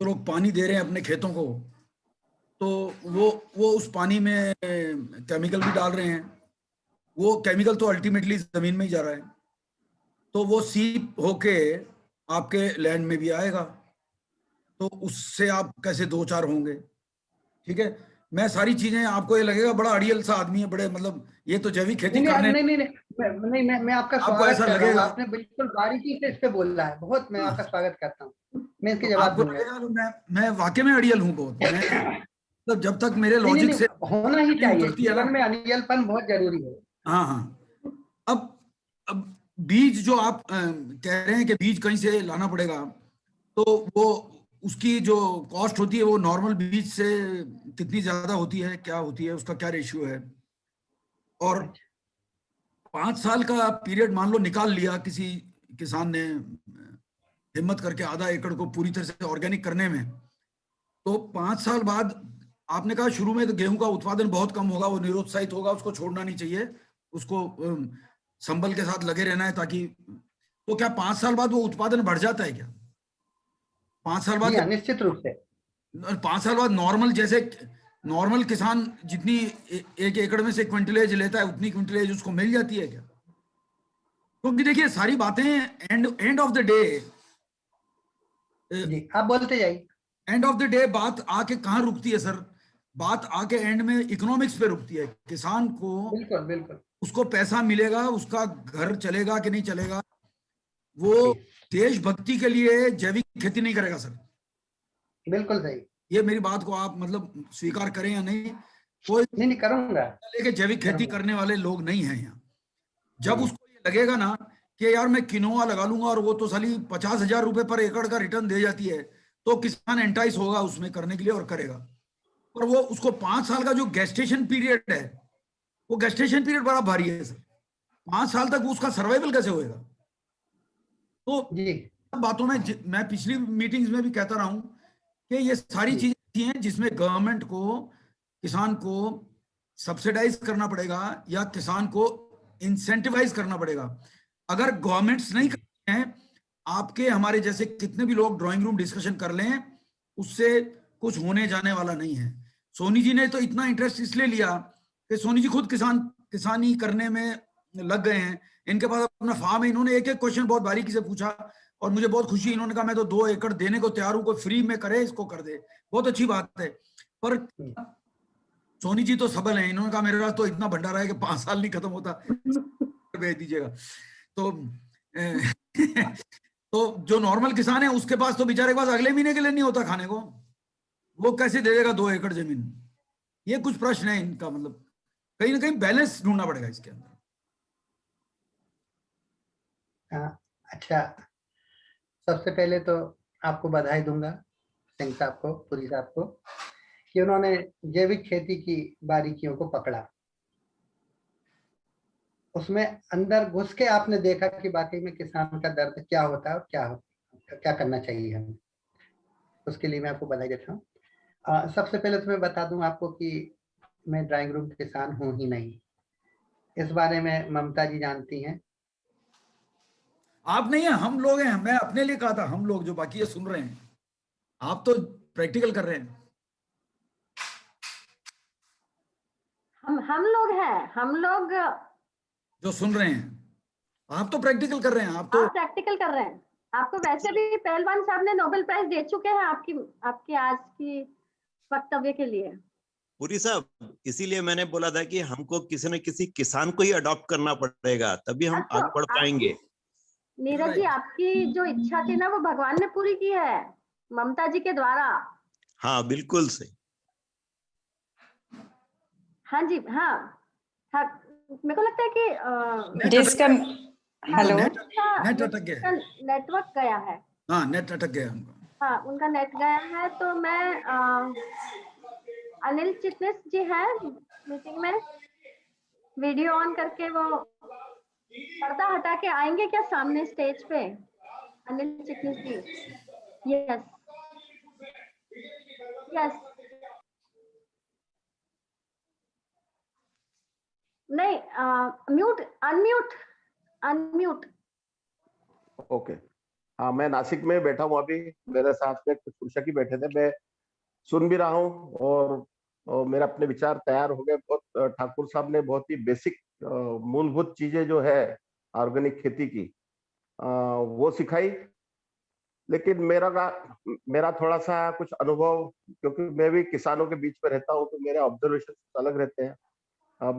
तो लोग पानी दे रहे हैं अपने खेतों को, तो वो उस पानी में केमिकल भी डाल रहे हैं। वो केमिकल तो अल्टीमेटली जमीन में ही जा रहा है, तो वो सीप होके आपके लैंड में भी आएगा, तो उससे आप कैसे दो चार होंगे। ठीक है, मैं सारी चीजें, आपको ये लगेगा बड़ा अड़ियल सा आदमी है, बड़े मतलब ये तो जैविक खेती करने, नहीं, मैं आपका आपको स्वागत ऐसा कर रहा हूँ। लगेगा, आपने बिल्कुल बारीकी से इस पे बोला है, बहुत मैं आपका स्वागत करता हूँ। मैं इसके तो जवाब आपको दूंगा। लगेगा तो मैं वाकई में अड़ियल हूँ बहुत। मैं मतलब जब तक मेरे नहीं नहीं लॉजिक से नहीं, होना ही नहीं चाहिए, उतरती है ना। जीवन में अनियलपन बहुत जरूरी है। हाँ हाँ। अब बीज जो आप कह रहे हैं कि बीज कहीं से लाना पड़ेगा, तो वो उसकी जो कॉस्ट होती है वो नॉर्मल बीज से कितनी ज्यादा होती है, क्या होती है, उसका क्या रेशियो है? और 5 साल का पीरियड मान लो निकाल लिया किसी किसान ने हिम्मत करके आधा एकड़ को पूरी तरह से ऑर्गेनिक करने में, तो 5 साल बाद आपने कहा शुरू में तो गेहूं का उत्पादन बहुत कम होगा, वो निरुत्साहित होगा, उसको छोड़ना नहीं चाहिए, उसको संबल के साथ लगे रहना है ताकि, तो क्या 5 साल बाद वो उत्पादन बढ़ जाता है क्या? 5 साल जी बाद हाँ, निश्चित रूप से। 5 साल बाद नॉर्मल, जैसे नॉर्मल किसान जितनी एक एकड़ में से क्विंटलेज लेता है उतनी क्विंटलेज उसको मिल जाती है क्या? क्योंकि देखिए सारी बातें एंड ऑफ द डे, जी, आप बोलते जाइए। एंड ऑफ द डे बात आके कहाँ रुकती है सर? बात आके एंड में इकोनॉमिक्स पे रुकती है। किसान को बिल्कुल बिल्कुल। उसको पैसा मिलेगा, उसका घर चलेगा कि नहीं चलेगा, वो जी, देशभक्ति के लिए जैविक खेती नहीं करेगा सर। बिल्कुल सही। ये मेरी बात को आप मतलब स्वीकार करें या नहीं, कोई नहीं नहीं, करूंगा लेके जैविक खेती करूंगा। करने वाले लोग नहीं हैं यहाँ। जब जी उसको ये लगेगा ना कि यार मैं किनोआ लगा लूंगा और वो तो साली 50,000 रुपए पर एकड़ का रिटर्न दे जाती है, तो किसान एंटाइस होगा उसमें करने के लिए और करेगा। और वो उसको 5 साल का जो गेस्टेशन पीरियड है, वो गेस्टेशन पीरियड बड़ा भारी है सर। 5 साल तक उसका सर्वाइवल कैसे होएगा? तो जी बातों में मैं पिछली मीटिंग्स में भी कहता रहा हूं कि ये सारी जी चीजें ऐसी हैं जिसमें गवर्नमेंट को किसान को सब्सिडाइज करना पड़ेगा या किसान को इंसेंटिवाइज करना पड़ेगा। अगर गवर्नमेंट्स नहीं जी करती हैं, आपके हमारे जैसे कितने भी लोग ड्राइंग रूम डिस्कशन कर लें, उससे कुछ होने जाने वाला नहीं है। सोनी जी ने तो इतना इंटरेस्ट इसलिए लिया कि सोनी जी खुद किसानी करने में लग गए हैं, इनके पास अपना फार्म है। इन्होंने एक एक क्वेश्चन बहुत बारीकी से पूछा और मुझे बहुत खुशी, इन्होंने कहा मैं तो 2 एकड़ देने को तैयार हूं, कोई फ्री में करे इसको कर दे, बहुत अच्छी बात है। पर सोनी जी तो सबल है, इन्होंने कहा मेरे पास तो इतना भंडारा है कि 5 साल नहीं खत्म होता, भेज दीजिएगा। तो तो जो नॉर्मल किसान है उसके पास तो बेचारे के पास अगले महीने के लिए नहीं होता खाने को, वो कैसे दे देगा 2 एकड़ जमीन? ये कुछ प्रश्न है इनका, मतलब कहीं ना कहीं बैलेंस ढूंढना पड़ेगा इसके अंदर। हाँ, अच्छा, सबसे पहले तो आपको बधाई दूंगा, सिंह साहब को, पुरी साहब को, कि उन्होंने जैविक खेती की बारीकियों को पकड़ा। उसमें अंदर घुस के आपने देखा कि वाकई में किसान का दर्द क्या होता है और क्या करना चाहिए हमें। उसके लिए मैं आपको बधाई देता हूँ। सबसे पहले तो मैं बता दूं आपको कि मैं ड्राइंग रूम किसान हूं ही नहीं। इस बारे में ममता जी जानती हैं। आप नहीं है, हम लोग हैं। मैं अपने लिए कहा था हम लोग, जो बाकी ये सुन रहे हैं, आप तो प्रैक्टिकल कर रहे हैं। हम लोग हैं, हम लोग। जो सुन रहे हैं, आप तो प्रैक्टिकल कर रहे हैं, आप तो आप प्रैक्टिकल कर रहे हैं। आपको वैसे भी पहलवान साहब ने नोबेल प्राइज दे चुके हैं आपकी आज की वक्तव्य के लिए। पुरी साहब, इसीलिए मैंने बोला था कि हमको किसी न किसी किसान को ही अडॉप्ट करना पड़ेगा, तभी हम तो आगे बढ़ पाएंगे। नीरज जी, आपकी जो इच्छा थी ना वो भगवान ने पूरी की है, ममता जी के द्वारा। हाँ बिल्कुल सही। हाँ जी, हाँ हाँ, मेरे को लगता है कि जिसका हेलो नेट अटक गया, नेटवर्क गया है। हाँ नेट अटक गया उनका। हाँ, उनका नेट गया है। तो मैं अनिल चिटनिस जी हैं मीटिंग में, वीडियो ऑन करके वो पर्दा हटा के आएंगे क्या सामने स्टेज पे? अनिल चिटनिस जी, यस यस। नहीं, म्यूट, अनम्यूट, अनम्यूट। ओके। हाँ, मैं नासिक में बैठा हूँ अभी, मेरे साथ में कुछ कृषक बैठे थे, मैं सुन भी रहा हूँ और मेरे अपने विचार तैयार हो गए। बहुत ठाकुर साहब ने बहुत ही बेसिक मूलभूत चीजें जो है ऑर्गेनिक खेती की वो सिखाई। लेकिन मेरा थोड़ा सा कुछ अनुभव, क्योंकि मैं भी किसानों के बीच में रहता हूँ, तो मेरे ऑब्जर्वेशन अलग रहते हैं। अब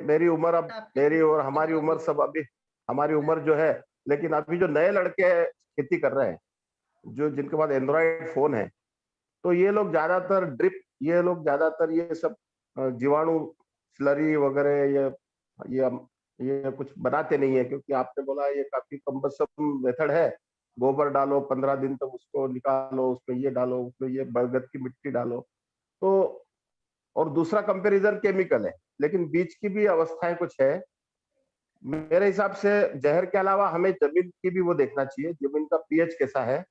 मेरी उम्र, अब मेरी और हमारी उम्र सब अभी, हमारी उम्र जो है, लेकिन अभी जो नए लड़के खेती कर रहे हैं, जो जिनके पास एंड्रॉइड फोन है, तो ये लोग ज्यादातर ड्रिप, ये लोग ज्यादातर ये सब जीवाणु स्लरी वगैरह ये ये कुछ बनाते नहीं है, क्योंकि आपने बोला ये काफी कम्बसम मेथड है। गोबर डालो, 15 दिन तक उसको निकालो, उसमें ये डालो, उसमें ये बरगद की मिट्टी डालो। तो और दूसरा कंपैरिजन केमिकल है, लेकिन बीच की भी अवस्थाएं कुछ है। मेरे हिसाब से जहर के अलावा हमें जमीन की भी वो देखना चाहिए, जमीन का पीएच कैसा है,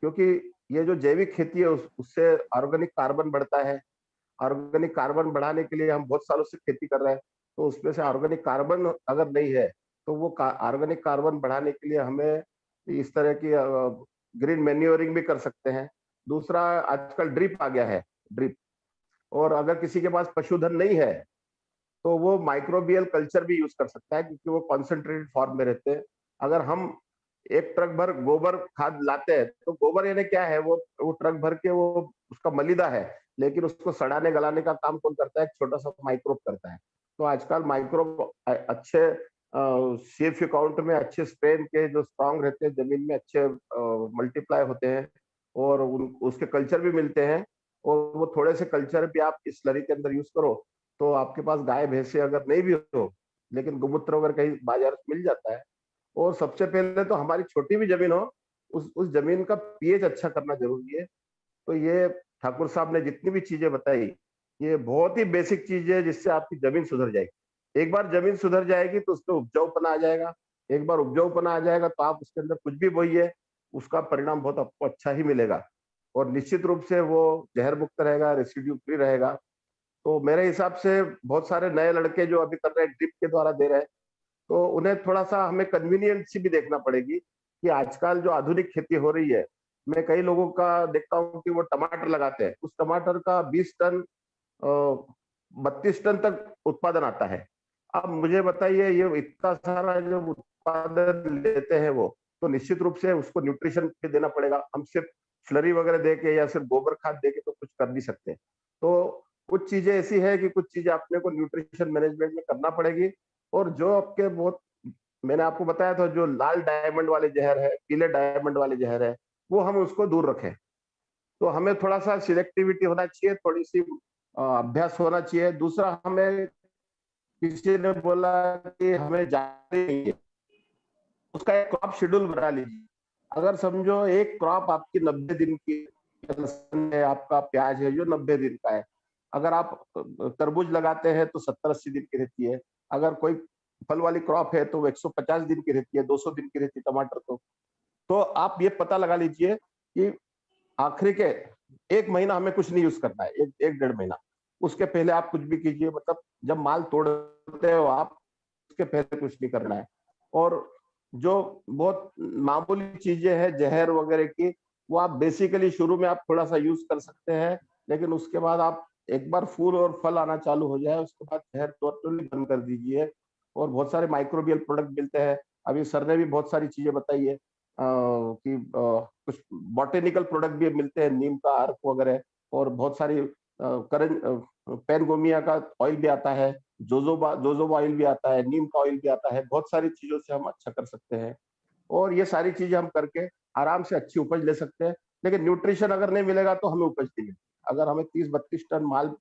क्योंकि ये जो जैविक खेती है उससे ऑर्गेनिक कार्बन बढ़ता है। ऑर्गेनिक कार्बन बढ़ाने के लिए हम बहुत सालों से खेती कर रहे हैं, तो उसमें से ऑर्गेनिक कार्बन अगर नहीं है, तो वो ऑर्गेनिक कार्बन बढ़ाने के लिए हमें इस तरह की ग्रीन मैन्योरिंग भी कर सकते हैं। दूसरा, आजकल ड्रिप आ गया है, ड्रिप। और अगर किसी के पास पशुधन नहीं है, तो वो माइक्रोबियल कल्चर भी यूज कर सकता है, क्योंकि वो कॉन्सेंट्रेटेड फॉर्म में रहते हैं। अगर हम एक ट्रक भर गोबर खाद लाते हैं, तो गोबर यानी क्या है, वो ट्रक भर के वो उसका मलिदा है, लेकिन उसको सड़ाने गलाने का काम कौन करता है? एक छोटा सा माइक्रोब करता है। तो आजकल माइक्रोब अच्छे सेफ अकाउंट में, अच्छे स्ट्रेन के जो स्ट्रांग रहते हैं, जमीन में अच्छे मल्टीप्लाई होते हैं, और उसके कल्चर भी मिलते हैं। और वो थोड़े से कल्चर भी आप इस स्लरी के अंदर यूज करो, तो आपके पास गाय भैंसे अगर नहीं भी हो, लेकिन गोमूत्र अगर कहीं बाजार में मिल जाता है। और सबसे पहले तो हमारी छोटी भी जमीन हो, उस जमीन का पीएच अच्छा करना जरूरी है। तो ये ठाकुर साहब ने जितनी भी चीजें बताई, ये बहुत ही बेसिक चीज है, जिससे आपकी जमीन सुधर जाएगी। एक बार जमीन सुधर जाएगी तो उसमें उपजाऊपना आ जाएगा। एक बार उपजाऊपना आ जाएगा तो आप उसके अंदर कुछ भी बोइए, उसका परिणाम बहुत आपको अच्छा ही मिलेगा। और निश्चित रूप से वो जहर मुक्त रहेगा, रेसिड्यू फ्री रहेगा। तो मेरे हिसाब से बहुत सारे नए लड़के जो अभी कर रहे हैं, ड्रिप के द्वारा दे रहे हैं, तो उन्हें थोड़ा सा हमें कन्वीनियंसी भी देखना पड़ेगी कि आजकल जो आधुनिक खेती हो रही है, मैं कई लोगों का देखता हूँ कि वो टमाटर लगाते हैं, उस टमाटर का 20 टन 32 टन तक उत्पादन आता है। अब मुझे बताइए, ये इतना सारा जो उत्पादन लेते हैं वो, तो निश्चित रूप से उसको न्यूट्रिशन भी देना पड़ेगा। हम सिर्फ स्लरी वगैरह दे के या सिर्फ गोबर खाद दे के तो कुछ कर नहीं सकते। तो कुछ चीजें ऐसी है कि कुछ चीजें अपने को न्यूट्रिशन मैनेजमेंट में करना पड़ेगी। और जो आपके बहुत, मैंने आपको बताया था, जो लाल डायमंड वाले जहर है, पीले डायमंड वाले जहर है, वो हम उसको दूर रखें। तो हमें थोड़ा सा सिलेक्टिविटी होना चाहिए, थोड़ी सी अभ्यास होना चाहिए। दूसरा, हमें किसी ने बोला कि हमें जाने नहीं है, उसका एक क्रॉप शेड्यूल बना लीजिए। अगर समझो एक क्रॉप आपकी 90 दिन की, लहसुन है, आपका प्याज है जो 90 दिन का है, अगर आप तरबूज लगाते हैं तो 70-80 दिन की रहती है। अगर कोई फल वाली क्रॉप है तो वो 150 दिन की रहती है, 200 दिन की रहती है टमाटर। तो आप ये पता लगा लीजिए कि आखिरी के 1 महीना हमें कुछ नहीं यूज करना है, 1-1.5 महीना। उसके पहले आप कुछ भी कीजिए, मतलब जब माल तोड़ते हो आप, उसके पहले कुछ नहीं करना है। और जो बहुत मामूली चीजें हैं जहर वगैरह की, वो आप बेसिकली शुरू में आप थोड़ा सा यूज कर सकते हैं, लेकिन उसके बाद आप एक बार फूल और फल आना चालू हो जाए, उसके बाद जहर टोटली बंद कर दीजिए। और बहुत सारे माइक्रोबियल प्रोडक्ट मिलते हैं। अभी सर ने भी बहुत सारी चीजें बताई है कि कुछ बॉटेनिकल प्रोडक्ट भी मिलते हैं, नीम का अर्क वगैरह, और बहुत सारी पेनगोमिया का ऑयल भी आता है, जोजोबा ऑयल भी आता है, नीम का ऑयल भी आता है। बहुत सारी चीजों से हम अच्छा कर सकते हैं, और ये सारी चीजें हम करके आराम से अच्छी उपज ले सकते हैं। लेकिन न्यूट्रिशन अगर नहीं मिलेगा तो हमें उपज नहीं मिलेगी। अगर हमें 30-32 टन माल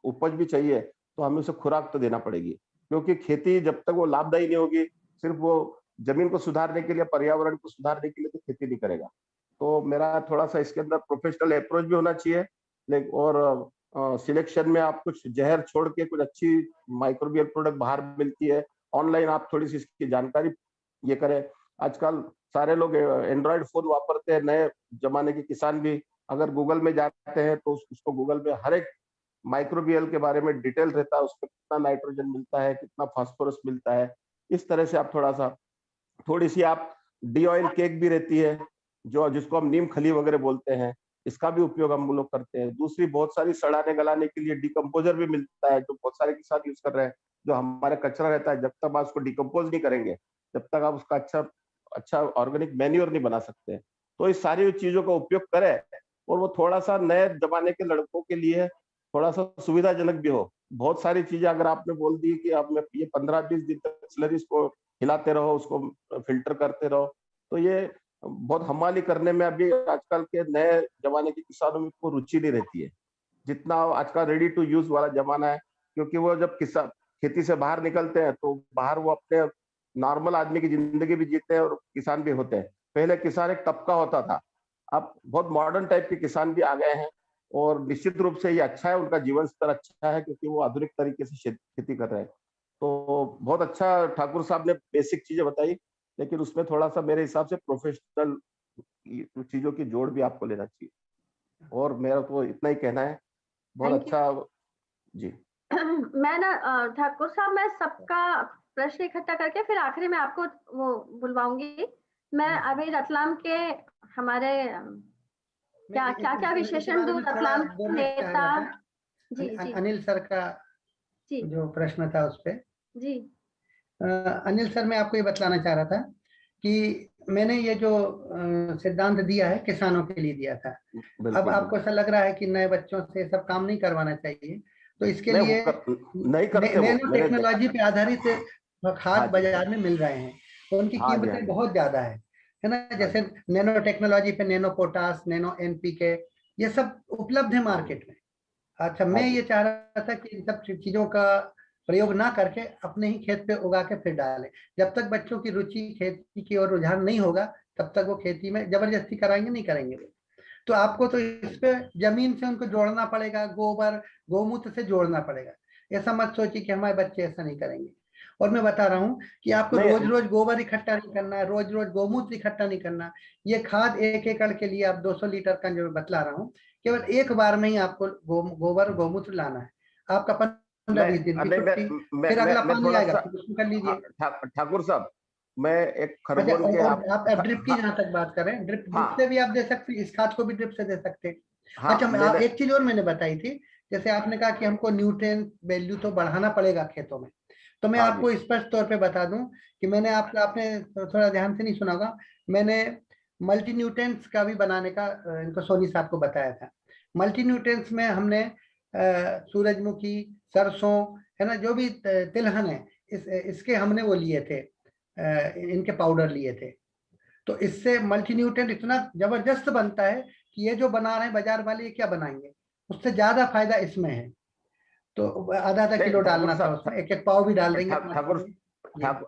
उपज भी चाहिए, तो हमें उसे खुराक तो देना पड़ेगी, क्योंकि खेती जब तक वो लाभदायी नहीं होगी, सिर्फ वो जमीन को सुधारने के लिए, पर्यावरण को सुधारने के लिए तो खेती नहीं करेगा। तो मेरा थोड़ा सा इसके अंदर प्रोफेशनल अप्रोच भी होना चाहिए। और सिलेक्शन में आप कुछ जहर छोड़ के कुछ अच्छी माइक्रोबियल प्रोडक्ट बाहर मिलती है, ऑनलाइन आप थोड़ी सी इसकी जानकारी ये करें। आजकल सारे लोग एंड्रॉइड फोन वापरते हैं, नए जमाने के किसान भी। अगर गूगल में जाते हैं तो उसको गूगल में हर एक माइक्रोबियल के बारे में डिटेल रहता है, उसमें कितना नाइट्रोजन मिलता है, कितना फास्फोरस मिलता है। इस तरह से आप थोड़ी सी आप डी ऑयल केक भी रहती है, जो जिसको हम नीम खली वगैरह बोलते हैं, इसका भी उपयोग हम लोग करते हैं। दूसरी बहुत सारी सड़ाने गलाने के लिए डिकम्पोजर भी मिलता है, जो बहुत सारे किसान यूज कर रहे हैं। जो हमारे कचरा रहता है, जब तक आप उसको डिकम्पोज नहीं करेंगे, जब तक आप उसका अच्छा ऑर्गेनिक मैन्योर नहीं बना सकते। तो इस सारी चीजों का उपयोग करें, और वो थोड़ा सा नए जमाने के लड़कों के लिए थोड़ा सा सुविधाजनक भी हो। बहुत सारी चीजें अगर आपने बोल दी कि आप में ये 15-20 दिन तक स्लरीज को हिलाते रहो, उसको फिल्टर करते रहो, तो ये बहुत हमाली करने में अभी आजकल के नए जमाने के किसानों में को रुचि नहीं रहती है, जितना आजकल रेडी टू यूज वाला जमाना है। क्योंकि वो जब किसान खेती से बाहर निकलते हैं, तो बाहर वो अपने नॉर्मल आदमी की जिंदगी भी जीते हैं और किसान भी होते हैं। पहले किसान एक तबका होता था, अब बहुत मॉडर्न टाइप के किसान भी आ गए हैं, और निश्चित रूप से ये अच्छा है, उनका जीवन स्तर अच्छा है, क्योंकि वो आधुनिक तरीके से खेती कर रहे हैं। तो बहुत अच्छा ठाकुर साहब ने बेसिक चीजें बताई, लेकिन उसमें थोड़ा सा मेरे हिसाब से प्रोफेशनल चीजों की जोड़ भी आपको लेना चाहिए। और मेरा तो इतना ही कहना है। बहुत अच्छा जी। मैं ना ठाकुर साहब, मैं सबका प्रश्न इकट्ठा करके फिर आखिरी में आपको वो बुलवाऊंगी। मैं अभी रतलाम के हमारे क्या विशेषण दूं, रतलाम के नेता जी अनिल सर का जी जो प्रश्न था उस पे जी। अनिल सर, मैं आपको ये बतलाना चाह रहा था कि मैंने ये जो सिद्धांत दिया है किसानों के लिए दिया था। अब आपको ऐसा लग रहा है कि नए बच्चों से सब काम नहीं करवाना चाहिए, तो इसके लिए नैनो टेक्नोलॉजी पे आधारित खाद बाजार में मिल रहे हैं, तो उनकी कीमतें बहुत ज्यादा है ना। जैसे नैनो टेक्नोलॉजी पे नैनो पोटास, नैनो एनपीके, ये सब उपलब्ध है मार्केट में। अच्छा, मैं ये चाह रहा था कि इन सब चीजों का प्रयोग ना करके अपने ही खेत पे उगा के फिर डालें। जब तक बच्चों की रुचि खेती की ओर रुझान नहीं होगा, तब तक वो खेती में जबरदस्ती कराएंगे नहीं करेंगे। तो आपको तो इस पे जमीन से उनको जोड़ना पड़ेगा, गोबर गोमूत्र से जोड़ना पड़ेगा। ऐसा मत सोचिए कि हमारे बच्चे ऐसा नहीं करेंगे। और मैं बता रहा हूँ कि आपको रोज रोज गोबर इकट्ठा नहीं करना है, रोज रोज गोमूत्र इकट्ठा नहीं करना। ये खाद 1 एकड़ के लिए आप 200 लीटर का जो मैं बतला रहा हूँ, केवल एक बार में ही आपको गोबर गोमूत्र लाना है। आपका 15-20 दिन की छुट्टी, फिर अगला पानी आएगा, फिर उसमें कर लीजिए। ठाकुर साहब, मैं एक खरगोन के आप ड्रिप की जहां तक बात करें, ड्रिप से भी आप दे सकते हैं, इस खाद को भी ड्रिप से दे सकते हैं। अच्छा, एक चीज और मैंने बताई थी, जैसे आपने कहा कि हमको न्यूट्रिएंट वैल्यू तो बढ़ाना पड़ेगा खेतों में, तो मैं आपको स्पष्ट तौर पे बता दूं कि मैंने आपने थोड़ा ध्यान से नहीं सुना होगा, मैंने मल्टी न्यूट्रिएंट्स का भी बनाने का इनको सोनी साहब को बताया था। मल्टी न्यूट्रिएंट्स में हमने सूरजमुखी, सरसों, है ना, जो भी तिलहन है, इसके हमने वो लिए थे, इनके पाउडर लिए थे। तो इससे मल्टी न्यूट्रिएंट इतना जबरदस्त बनता है कि ये जो बना रहे हैं बाजार वाले, ये क्या बनाएंगे, उससे ज्यादा फायदा इसमें है। तो आधा किलो डालना था उसमें, 1-1 पाव भी डाल देंगे।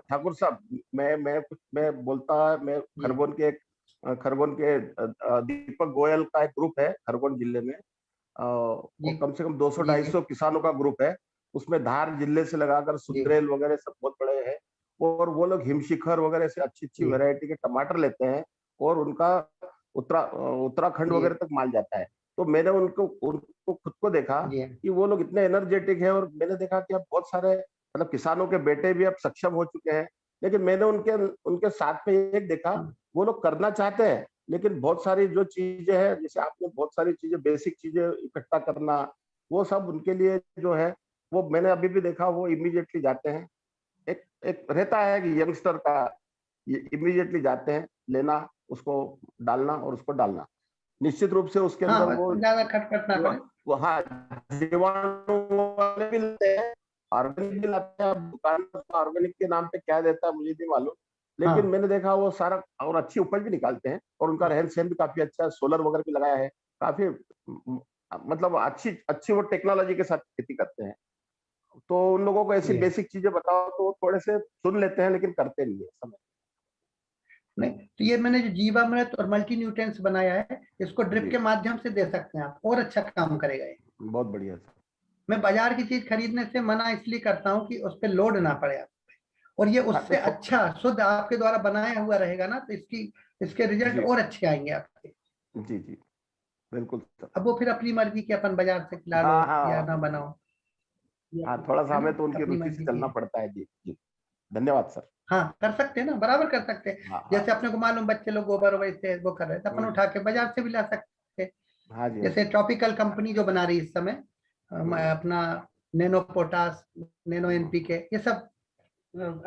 ठाकुर साहब, मैं बोलता, मैं खरगोन के दीपक गोयल का एक ग्रुप है खरगोन जिले में, कम से कम 200-250 किसानों का ग्रुप है। उसमें धार जिले से लगाकर सुंदरेल वगैरह सब बहुत बड़े हैं, और वो लोग हिमशिखर वगैरह से अच्छी वैरायटी के टमाटर लेते हैं, और उनका उत्तराखंड वगैरह तक माल जाता है। तो मैंने उनको खुद को देखा कि वो लोग इतने एनर्जेटिक है, और मैंने देखा कि अब बहुत सारे मतलब किसानों के बेटे भी अब सक्षम हो चुके हैं। लेकिन मैंने उनके साथ में एक देखा, वो लोग करना चाहते हैं, लेकिन बहुत सारी जो चीजें हैं, जैसे आपने बहुत सारी चीजें, बेसिक चीजें इकट्ठा करना, वो सब उनके लिए जो है, वो मैंने अभी भी देखा, वो इमीडिएटली जाते हैं। एक रहता है कि यंगस्टर का, ये इमीडिएटली जाते हैं लेना, उसको डालना और उसको डालना। निश्चित रूप से उसके अंदर वो ज्यादा खटखट ना करें। जीवाणु वाले भी लेते हैं, ऑर्गेनिक भी लाते हैं। दुकान ऑर्गेनिक के नाम पे क्या देता है मुझे नहीं मालूम, लेकिन मैंने देखा वो सारा, और अच्छी उपज भी निकालते हैं, और उनका रहन सहन भी काफी अच्छा है, सोलर वगैरह भी लगाया है, काफी मतलब अच्छी वो टेक्नोलॉजी के साथ खेती करते हैं। तो उन लोगों को ऐसी बेसिक चीजें बताओ तो थोड़े से सुन लेते हैं, लेकिन करते नहीं है समय। नहीं, तो ये मैंने जो जीवामृत और मल्टी न्यूट्रिएंट्स बनाया है, इसको ड्रिप के माध्यम से दे सकते हैं आप, और अच्छा काम करेगा ये। बहुत बढ़िया सर। मैं बाजार की चीज खरीदने से मना इसलिए करता हूँ कि उस पर लोड ना पड़े आप पे, और ये उससे अच्छा शुद्ध आपके द्वारा बनाया हुआ रहेगा ना, तो इसके रिजल्ट और अच्छे आएंगे आपके। जी जी बिल्कुल सर। अब वो फिर अपनी मर्जी की, अपन बाजार से खिला लो या ना बनाओ। हाँ, थोड़ा सा हमें तो उनकी रुचि से चलना पड़ता है। जी जी, धन्यवाद सर। हाँ कर सकते हैं ना, बराबर कर सकते हैं। हाँ, जैसे अपने को मालूम बच्चे लोग गोबर वैसे वो कर रहे हैं, तो अपन उठा के बाजार से भी ला सकते हैं। हाँ जी, जैसे ट्रॉपिकल कंपनी जो बना रही है इस समय अपना नैनो पोटास, नैनो एनपीके, ये सब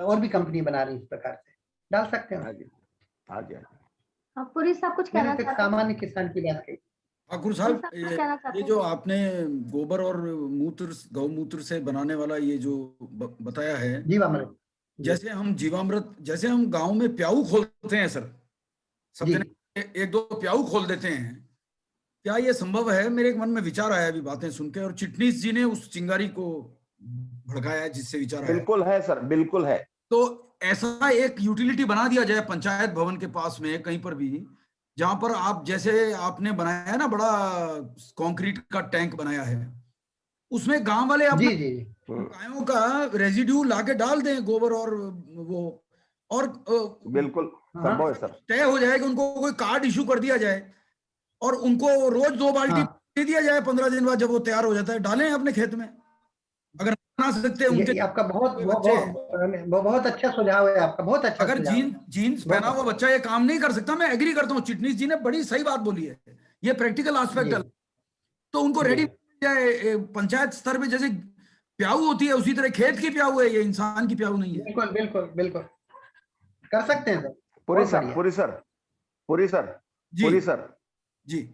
और भी कंपनी बना रही है, इस प्रकार से डाल सकते हैं। हाँ जी, हाँ जी, हाँ जी। हाँ, पुरी साहब कुछ मैंने कहना तो एक चाहते हैं? सामान्य किसान की बात कही। ठाकुर पुरी साहब, साहब कुछ कहना चाहते ये हैं? जो आपने गोबर और मूत्र, गौमूत्र से बनाने वाला ये जो बताया है, जीवामृत, जैसे हम जीवामृत, जैसे हम गांव में प्याऊ खोलते हैं सर, सब जी। जने एक दो प्याऊ खोल देते हैं, क्या ये संभव है? मेरे मन में विचार आया अभी बातें सुन के, और चिटनीस जी ने उस चिंगारी को भड़काया जिससे विचार आया। बिल्कुल है सर, बिल्कुल है। तो ऐसा एक यूटिलिटी बना दिया जाए पंचायत भवन के पास में कहीं पर भी, जहां पर आप, जैसे आपने बनाया है ना बड़ा कंक्रीट का टैंक बनाया है, उसमें गांव वाले अपने जी जी गायों का रेजिड्यू लाके डाल दें, गोबर और वो, और बिल्कुल संभव है सर। तय हो जाए कि उनको कोई कार्ड इशू कर दिया जाए और उनको रोज 2 बाल्टी हाँ। दे दिया जाए, 15 दिन बाद जब वो तैयार हो जाता है डालें अपने खेत में। अगर बना सकते हैं उनके ये आपका बहुत कोई बच्चे हैं, बहुत अच्छा सुझाव है आपका, बहुत अच्छा अगर सुझाव है। जीन्स पहना हुआ बच्चा ये काम नहीं कर सकता, मैं एग्री करता हूँ, चिटनीस जी ने बड़ी सही बात बोली है, ये प्रैक्टिकल एस्पेक्ट है, जी तो उनको जी। रेडी जाए पंचायत स्तर पे, जैसे प्याऊ होती है उसी तरह खेत की प्याऊ है, ये इंसान की प्याऊ नहीं है। बिल्कुल बिल्कुल बिल्कुल कर सकते हैं सर। पुरी बहुत सर, बढ़िया। पुरी सर, पुरी सर, जी पुरी सर। जी।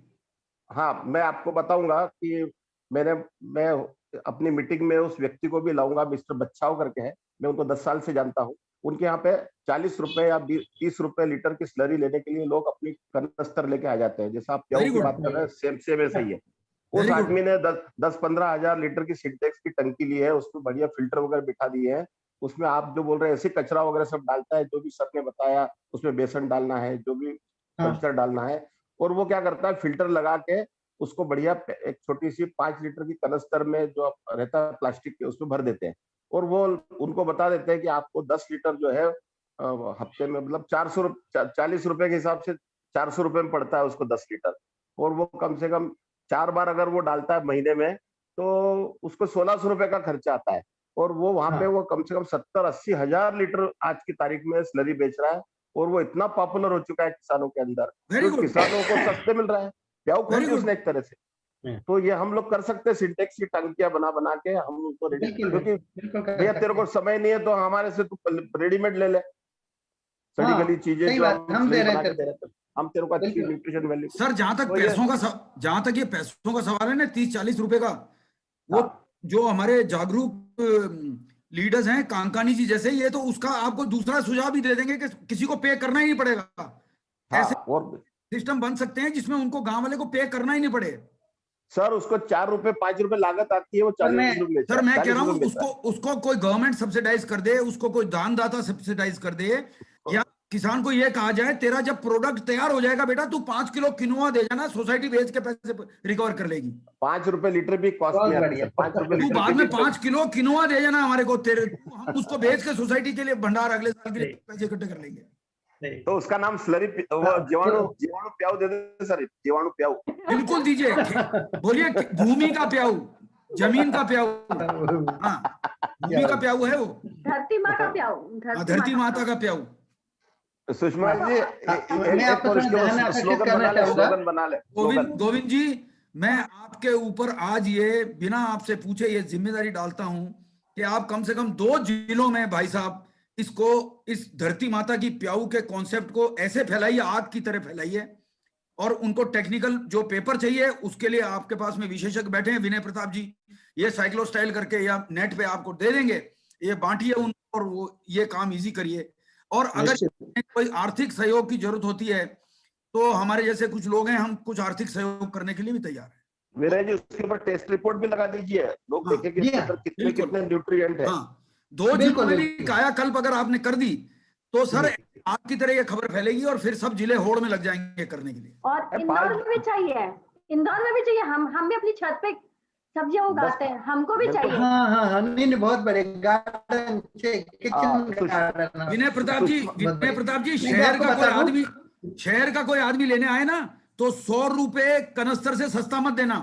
हाँ, मैं आपको बताऊंगा कि मैं अपनी मीटिंग में उस व्यक्ति को भी लाऊंगा, मिस्टर बच्चाओ करके है, मैं उनको 10 साल से जानता हूँ। उनके यहाँ पे 40 रुपए या 30 रुपए लीटर की स्लरी लेने के लिए लोग अपनी कनस्तर लेके आ जाते हैं। जैसा आप प्याऊ Very की good. बात कर रहे हैं, सेम ऐसा ही है। उस Very good. आदमी ने 10-15 हजार लीटर की सिंटेक्स की टंकी ली है, उसमें बढ़िया फिल्टर वगैरह बिठा दिए हैं। उसमें आप जो बोल रहे हैं ऐसे कचरा वगैरह सब डालता है, जो भी सर ने बताया, उसमें बेसन डालना है, जो भी कल्चर डालना है, और वो क्या करता है, फिल्टर लगा के उसको बढ़िया एक छोटी सी 5 लीटर की कनस्तर में जो रहता है प्लास्टिक के, उसमें भर देते हैं, और वो उनको बता देते हैं कि आपको 10 लीटर जो है हफ्ते में, मतलब 40 रुपए के हिसाब से 400 रुपए में पड़ता है उसको 10 लीटर, और वो कम से कम 4 बार अगर वो डालता है महीने में, तो उसको 1600 रुपए का खर्चा आता है, और वो वहां पे वो कम से कम 70-80 हजार लीटर आज की तारीख में स्लरी बेच रहा है, और वो इतना पॉपुलर हो चुका है किसानों के अंदर, तो किसानों को सस्ते मिल रहा है, प्याऊ खोल के उसने एक तरह से। तो ये हम लोग कर सकते हैं, सिंटेक्स की टंकियां बना के हम उनको रेडी, क्योंकि भैया तेरे को समय नहीं है तो हमारे से तू रेडीमेड ले ले, सड़ी गली चीजें जो हम दे रहे हैं, हम तेरे को अच्छी न्यूट्रिशन वैल्यू। सर जहां तक ये पैसों का सवाल है ना, 30-40 रुपए का, वो जो हमारे जागरूक लीडर्स हैं कांकानी जी जैसे, ये तो उसका आपको दूसरा सुझाव भी दे देंगे कि किसी को पे करना ही नहीं पड़ेगा। ऐसे सिस्टम बन सकते हैं जिसमें उनको गांव वाले को पे करना ही नहीं पड़े। सर उसको 4 रुपए 5 रुपए लागत आती है, वो 40 रुपए। सर मैं कह रहा हूँ उसको कोई गवर्नमेंट सब्सिडाइज कर दे, उसको कोई दानदाता सब्सिडाइज कर दे, या किसान को यह कहा जाए तेरा जब प्रोडक्ट तैयार हो जाएगा बेटा तू 5 किलो किनोआ दे जाना, सोसाइटी बेच के पैसे रिकवर कर लेगी। 5 रुपए लीटर भी कॉस्ट नहीं आती है, 5 रुपए तू बाद में 5 किलो किनोआ दे जाना हमारे को, तेरे हम उसको बेच के सोसाइटी के लिए भंडार अगले साल के लिए पैसे इकट्ठे कर लेंगे। तो उसका नाम स्लरी, जीवाणु प्याऊ दे दे सर, जीवाणु प्याऊ बिल्कुल दीजिए, बोलिए भूमि का प्याऊ, जमीन का प्याऊ, हाँ भूमि का प्याऊ है वो, धरती माँ का प्याऊ, धरती माता का प्याऊ। सुषमा जी स्लोगन बना ले। गोविंद जी, मैं आपके ऊपर आज ये बिना आपसे पूछे ये जिम्मेदारी डालता हूं कि आप कम से कम 2 जिलों में भाई साहब इसको, इस धरती माता की प्याऊ के कॉन्सेप्ट को ऐसे फैलाइए, आग की तरह फैलाइए, और उनको टेक्निकल जो पेपर चाहिए उसके लिए आपके पास में विशेषज्ञ बैठे हैं, विनय प्रताप जी, ये साइक्लो स्टाइल करके या नेट पे आपको दे देंगे, ये बांटिए उनको और वो ये काम इजी करिए। और अगर कोई आर्थिक सहयोग की जरूरत होती है तो हमारे जैसे कुछ लोग हैं, हम कुछ आर्थिक सहयोग करने के लिए भी तैयार हैं। विनय जी उसके ऊपर टेस्ट रिपोर्ट भी लगा दीजिए, लोग देखेंगे कितने न्यूट्रिएंट है। 2 जिलों में भी कायाकल्प अगर आपने कर दी तो सर आपकी तरह ये खबर फैलेगी और फिर सब जिले होड़ में लग जाएंगे करने के लिए। और इंदौर में भी चाहिए, इंदौर में भी चाहिए, हम भी अपनी छत पे सब्जियां उगाते हैं, हमको भी चाहिए। हाँ नहीं बहुत बड़े गार्डन, किचन गार्डन। विनय प्रताप जी शहर का कोई आदमी लेने आए ना तो 100 रुपए कनस्तर से सस्ता मत देना,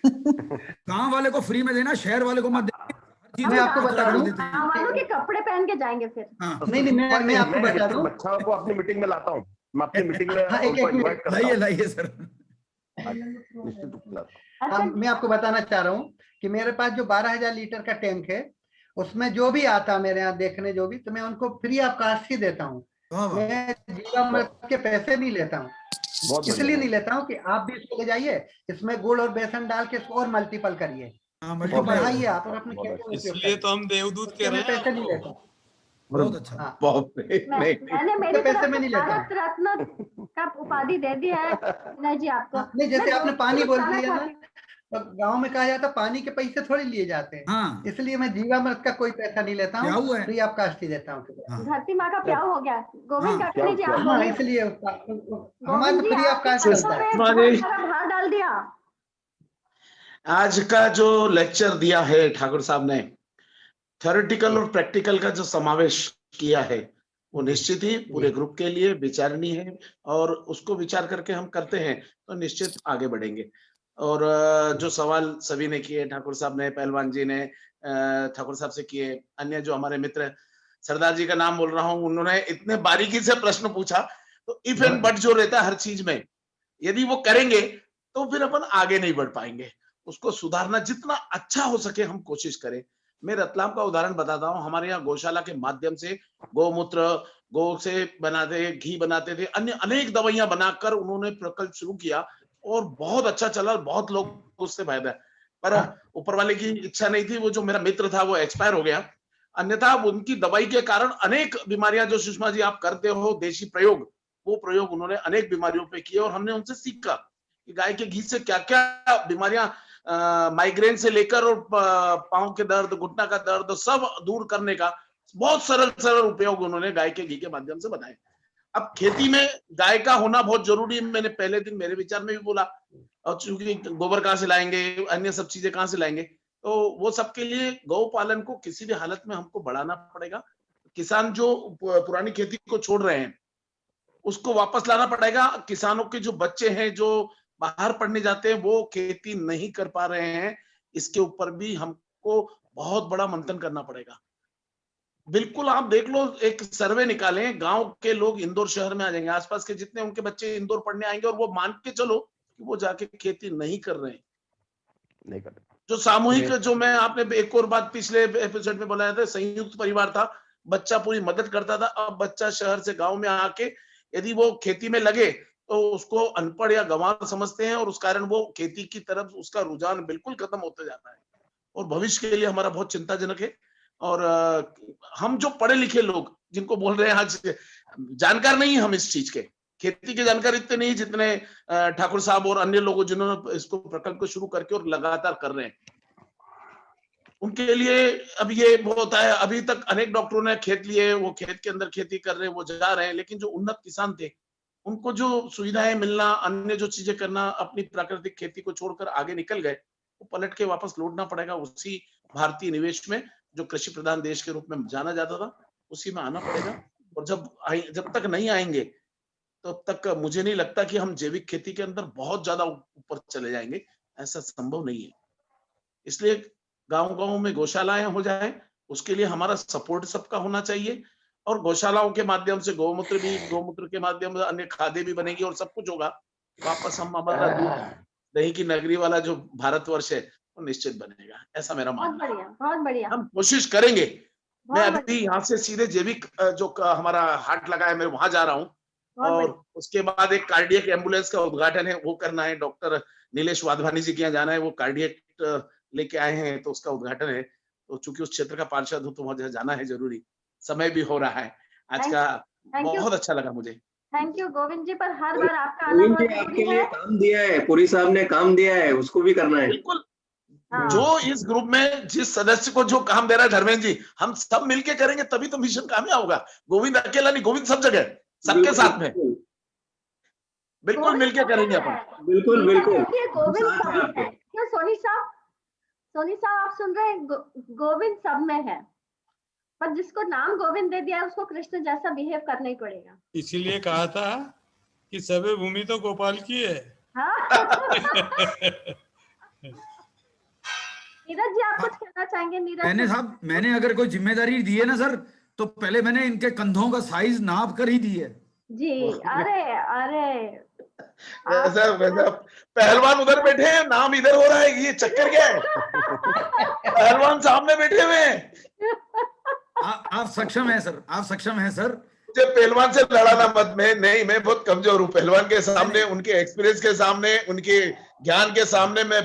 गांव वाले को फ्री में देना, शहर वाले को मत देना, हर बाकी मैं तो आपको दूसरा बता कर दूं, देते हैं। हमारे के कपड़े पहन के जाएंगे फिर। हाँ नहीं मैं आपको बता दूं, बच्चों को अपनी मीटिंग में लाता हूँ, मैं अपनी मीटिंग में हाँ, एक उनको मिनट, इनवाइट करता लाइए हूँ। लाइए सर। निश्चित रूप से लाता हूँ। अच्छा हाँ, मैं आपको बताना चाह रहा हूँ कि मेरे पास जो 12,000 लीटर का टैंक है, उसमें जो भी आता मेरे यहाँ देखने, जो भी, तो मैं उनको फ्री ऑफ कास्ट ही देता हूँ। वाह वाह, मैं जीवामृत के पैसे नहीं लेता हूँ। बहुत बढ़िया, इसलिए नहीं बहुत लेता हूँ कि आप भी इसको ले जाइए, इसमें गुड़ और बेसन डाल के इसको और मल्टीपल करिए, हाँ इसको मल्टीप्लाई बढ़ाइए होगा। आप और अपने बहुत खेतों में उपयोग इसलिए करिए। तो हम देवदूत उसके कह मैं रहे हैं पैसे नहीं आपको। लेता। बहुत अच्छा। हाँ, बाप रे, नहीं मैंने मेरी उसके पैसे तरफ मैं से नहीं लेता भारत रत्न का उपाधि दे दी है विनय जी आपको। हाँ, नहीं, जैसे मैं आपने गोविंद पानी को बोल बताना दिया ना, चाहती हूँ। तो गांव में कहा जाता पानी के पैसे थोड़ी लिए जाते हैं, हाँ इसलिए मैं जीवामृत का कोई पैसा नहीं लेता क्या हूँ, हुआ है। फ्री ऑफ कास्ट ही देता हूँ। हाँ धरती माँ का प्याऊ हो गया। गोविंद हाँ, काकनी जी आप क्या? हाँ, बोलिए। इसलिए हमारा गोविंद तो जी फ्री ऑफ आपके कास्ट शब्दों चलता है। में सुषमा बहुत जी, सारा भार डाल दिया। आज का जो लेक्चर दिया है ठाकुर साहब ने, थ्योरेटिकल और प्रैक्टिकल का जो समावेश किया है, वो निश्चित ही पूरे ग्रुप के लिए विचारणीय है, और उसको विचार करके हम करते हैं तो निश्चित आगे बढ़ेंगे। और जो सवाल सभी ने किए, ठाकुर साहब ने, पहलवान जी ने ठाकुर साहब से किए, अन्य जो हमारे मित्र, सरदार जी का नाम बोल रहा हूँ, उन्होंने इतने बारीकी से प्रश्न पूछा। तो इफ एंड बट जो रहता है हर चीज में, यदि वो करेंगे तो फिर अपन आगे नहीं बढ़ पाएंगे। उसको सुधारना जितना अच्छा हो सके हम कोशिश करें। मैं रतलाम का उदाहरण बताता हूँ। हमारे यहाँ गौशाला के माध्यम से गौमूत्र, गौ से बनाते घी बनाते थे, अन्य अनेक दवाइयां बनाकर उन्होंने प्रकल्प शुरू किया और बहुत अच्छा चला, बहुत लोग उससे फायदा है। पर ऊपर वाले की इच्छा नहीं थी, वो जो मेरा मित्र था वो एक्सपायर हो गया। अन्यथा उनकी दवाई के कारण अनेक बीमारियां, जो सुषमा जी आप करते हो देशी प्रयोग, वो प्रयोग उन्होंने अनेक बीमारियों पे किए और हमने उनसे सीखा कि गाय के घी से क्या क्या बीमारियां, माइग्रेन से लेकर और पांव के दर्द, घुटना का दर्द, सब दूर करने का बहुत सरल सरल उपयोग उन्होंने गाय के घी के माध्यम से बनाए। अब खेती में गाय का होना बहुत जरूरी है, मैंने पहले दिन मेरे विचार में भी बोला। और चूंकि गोबर कहाँ से लाएंगे, अन्य सब चीजें कहाँ से लाएंगे, तो वो सबके लिए गौ पालन को किसी भी हालत में हमको बढ़ाना पड़ेगा। किसान जो पुरानी खेती को छोड़ रहे हैं उसको वापस लाना पड़ेगा। किसानों के जो बच्चे हैं जो बाहर पढ़ने जाते हैं वो खेती नहीं कर पा रहे हैं, इसके ऊपर भी हमको बहुत बड़ा मंथन करना पड़ेगा। बिल्कुल आप देख लो, एक सर्वे निकालें, गांव के लोग इंदौर शहर में आ जाएंगे, आसपास के जितने उनके बच्चे इंदौर पढ़ने आएंगे और वो मान के चलो कि वो जाके खेती नहीं कर रहे हैं। नहीं करते। जो सामूहिक, जो मैं आपने एक और बात पिछले एपिसोड में बोला था, संयुक्त परिवार था, बच्चा पूरी मदद करता था। अब बच्चा शहर से गांव में आके यदि वो खेती में लगे तो उसको अनपढ़ या गंवार समझते हैं और उस कारण वो खेती की तरफ उसका रुझान बिल्कुल खत्म होते जाता है और भविष्य के लिए हमारा बहुत चिंताजनक है। और हम जो पढ़े लिखे लोग जिनको बोल रहे हैं आज, जानकार नहीं हम इस चीज के, खेती की जानकारी इतने नहीं जितने ठाकुर साहब और अन्य लोगों जिन्होंने इसको प्रकल्प को शुरू करके और लगातार कर रहे हैं, उनके लिए अब ये वो होता है। अभी तक अनेक डॉक्टरों ने खेत लिए, वो खेत के अंदर खेती कर रहे हैं, वो जा रहे हैं, लेकिन जो उन्नत किसान थे उनको जो सुविधाएं मिलना, अन्य जो चीजें करना, अपनी प्राकृतिक खेती को छोड़कर आगे निकल गए, वो पलट के वापस लौटना पड़ेगा उसी भारतीय निवेश में जो कृषि प्रधान देश के रूप में जाना जाता था, उसी में आना पड़ेगा। और जब तक नहीं आएंगे तब तक मुझे नहीं लगता कि हम जैविक खेती के अंदर बहुत ज्यादा ऊपर चले जाएंगे, ऐसा संभव नहीं है। इसलिए गांव-गांव में गौशालाएं हो जाए, उसके लिए हमारा सपोर्ट सबका होना चाहिए और गौशालाओं के माध्यम से गौमूत्र के माध्यम से अन्य खादें भी बनेगी और सब कुछ होगा। वापस हम हमारा दूध दही की नगरी वाला जो भारतवर्ष है वो निश्चित बनेगा, ऐसा मेरा बहुत मानना है। बढ़िया, बहुत बढ़िया, हम कोशिश करेंगे। मैं बहुत अभी बढ़िया, यहाँ से सीधे जैविक जो हमारा हाट लगा है, मैं वहां जा रहा हूँ बहुत और बढ़िया। उसके बाद एक कार्डियक एम्बुलेंस का उद्घाटन है, वो करना है। डॉक्टर नीलेश वाधवानी जी के यहाँ जाना है, वो कार्डियक लेके आए हैं तो उसका उद्घाटन है। तो चूंकि उस क्षेत्र का पार्षद हूँ तो मुझे जाना है जरूरी, समय भी हो रहा है आज का। थैंक यू, बहुत अच्छा लगा मुझे। थैंक यू गोविंद जी, पर हर बार आपका आना गोविंद बहुत जी आपके जरूरी लिए है। काम दिया है, पुरी साहब ने काम दिया है, उसको भी करना है। बिल्कुल, हाँ, जो इस ग्रुप में जिस सदस्य को जो काम दे रहा है धर्मेंद्र जी, हम सब मिलके करेंगे तभी तो मिशन कामयाब होगा। गोविंद अकेला नहीं, गोविंद सब जगह, सबके साथ में बिल्कुल गोविंद मिलके सब में करेंगे है। अपन। बिल्कुल गीता बिल्कुल, कहती है हम गोविंद साथ सब हैं में आपके। है। क्यों सोनी साहब आप सुन रहे हैं? गोविंद सब में है, पर जिसको नाम गोविंद दे दिया है उसको कृष्ण जैसा बिहेव करना ही पड़ेगा। इसीलिए कहा था कि सबे भूमि तो गोपाल की है। हाँ नीरज जी आप कुछ कहना चाहेंगे नीरज? मैंने साहब, मैंने अगर कोई जिम्मेदारी दी है ना सर, तो पहले मैंने इनके कंधों का साइज नाप कर ही दी है जी। अरे अरे वैसा वैसा पहलवान उधर बैठे हैं, नाम इधर हो रहा है, ये चक्कर क्या है? पहलवान सामने बैठे हुए हैं। आप सक्षम हैं सर, आप सक्षम हैं सर। मुझे पहलवान से लड़ाना मत, मैं बहुत कमजोर हूँ पहलवान के सामने, उनके एक्सपीरियंस के सामने, उनके ज्ञान के सामने मैं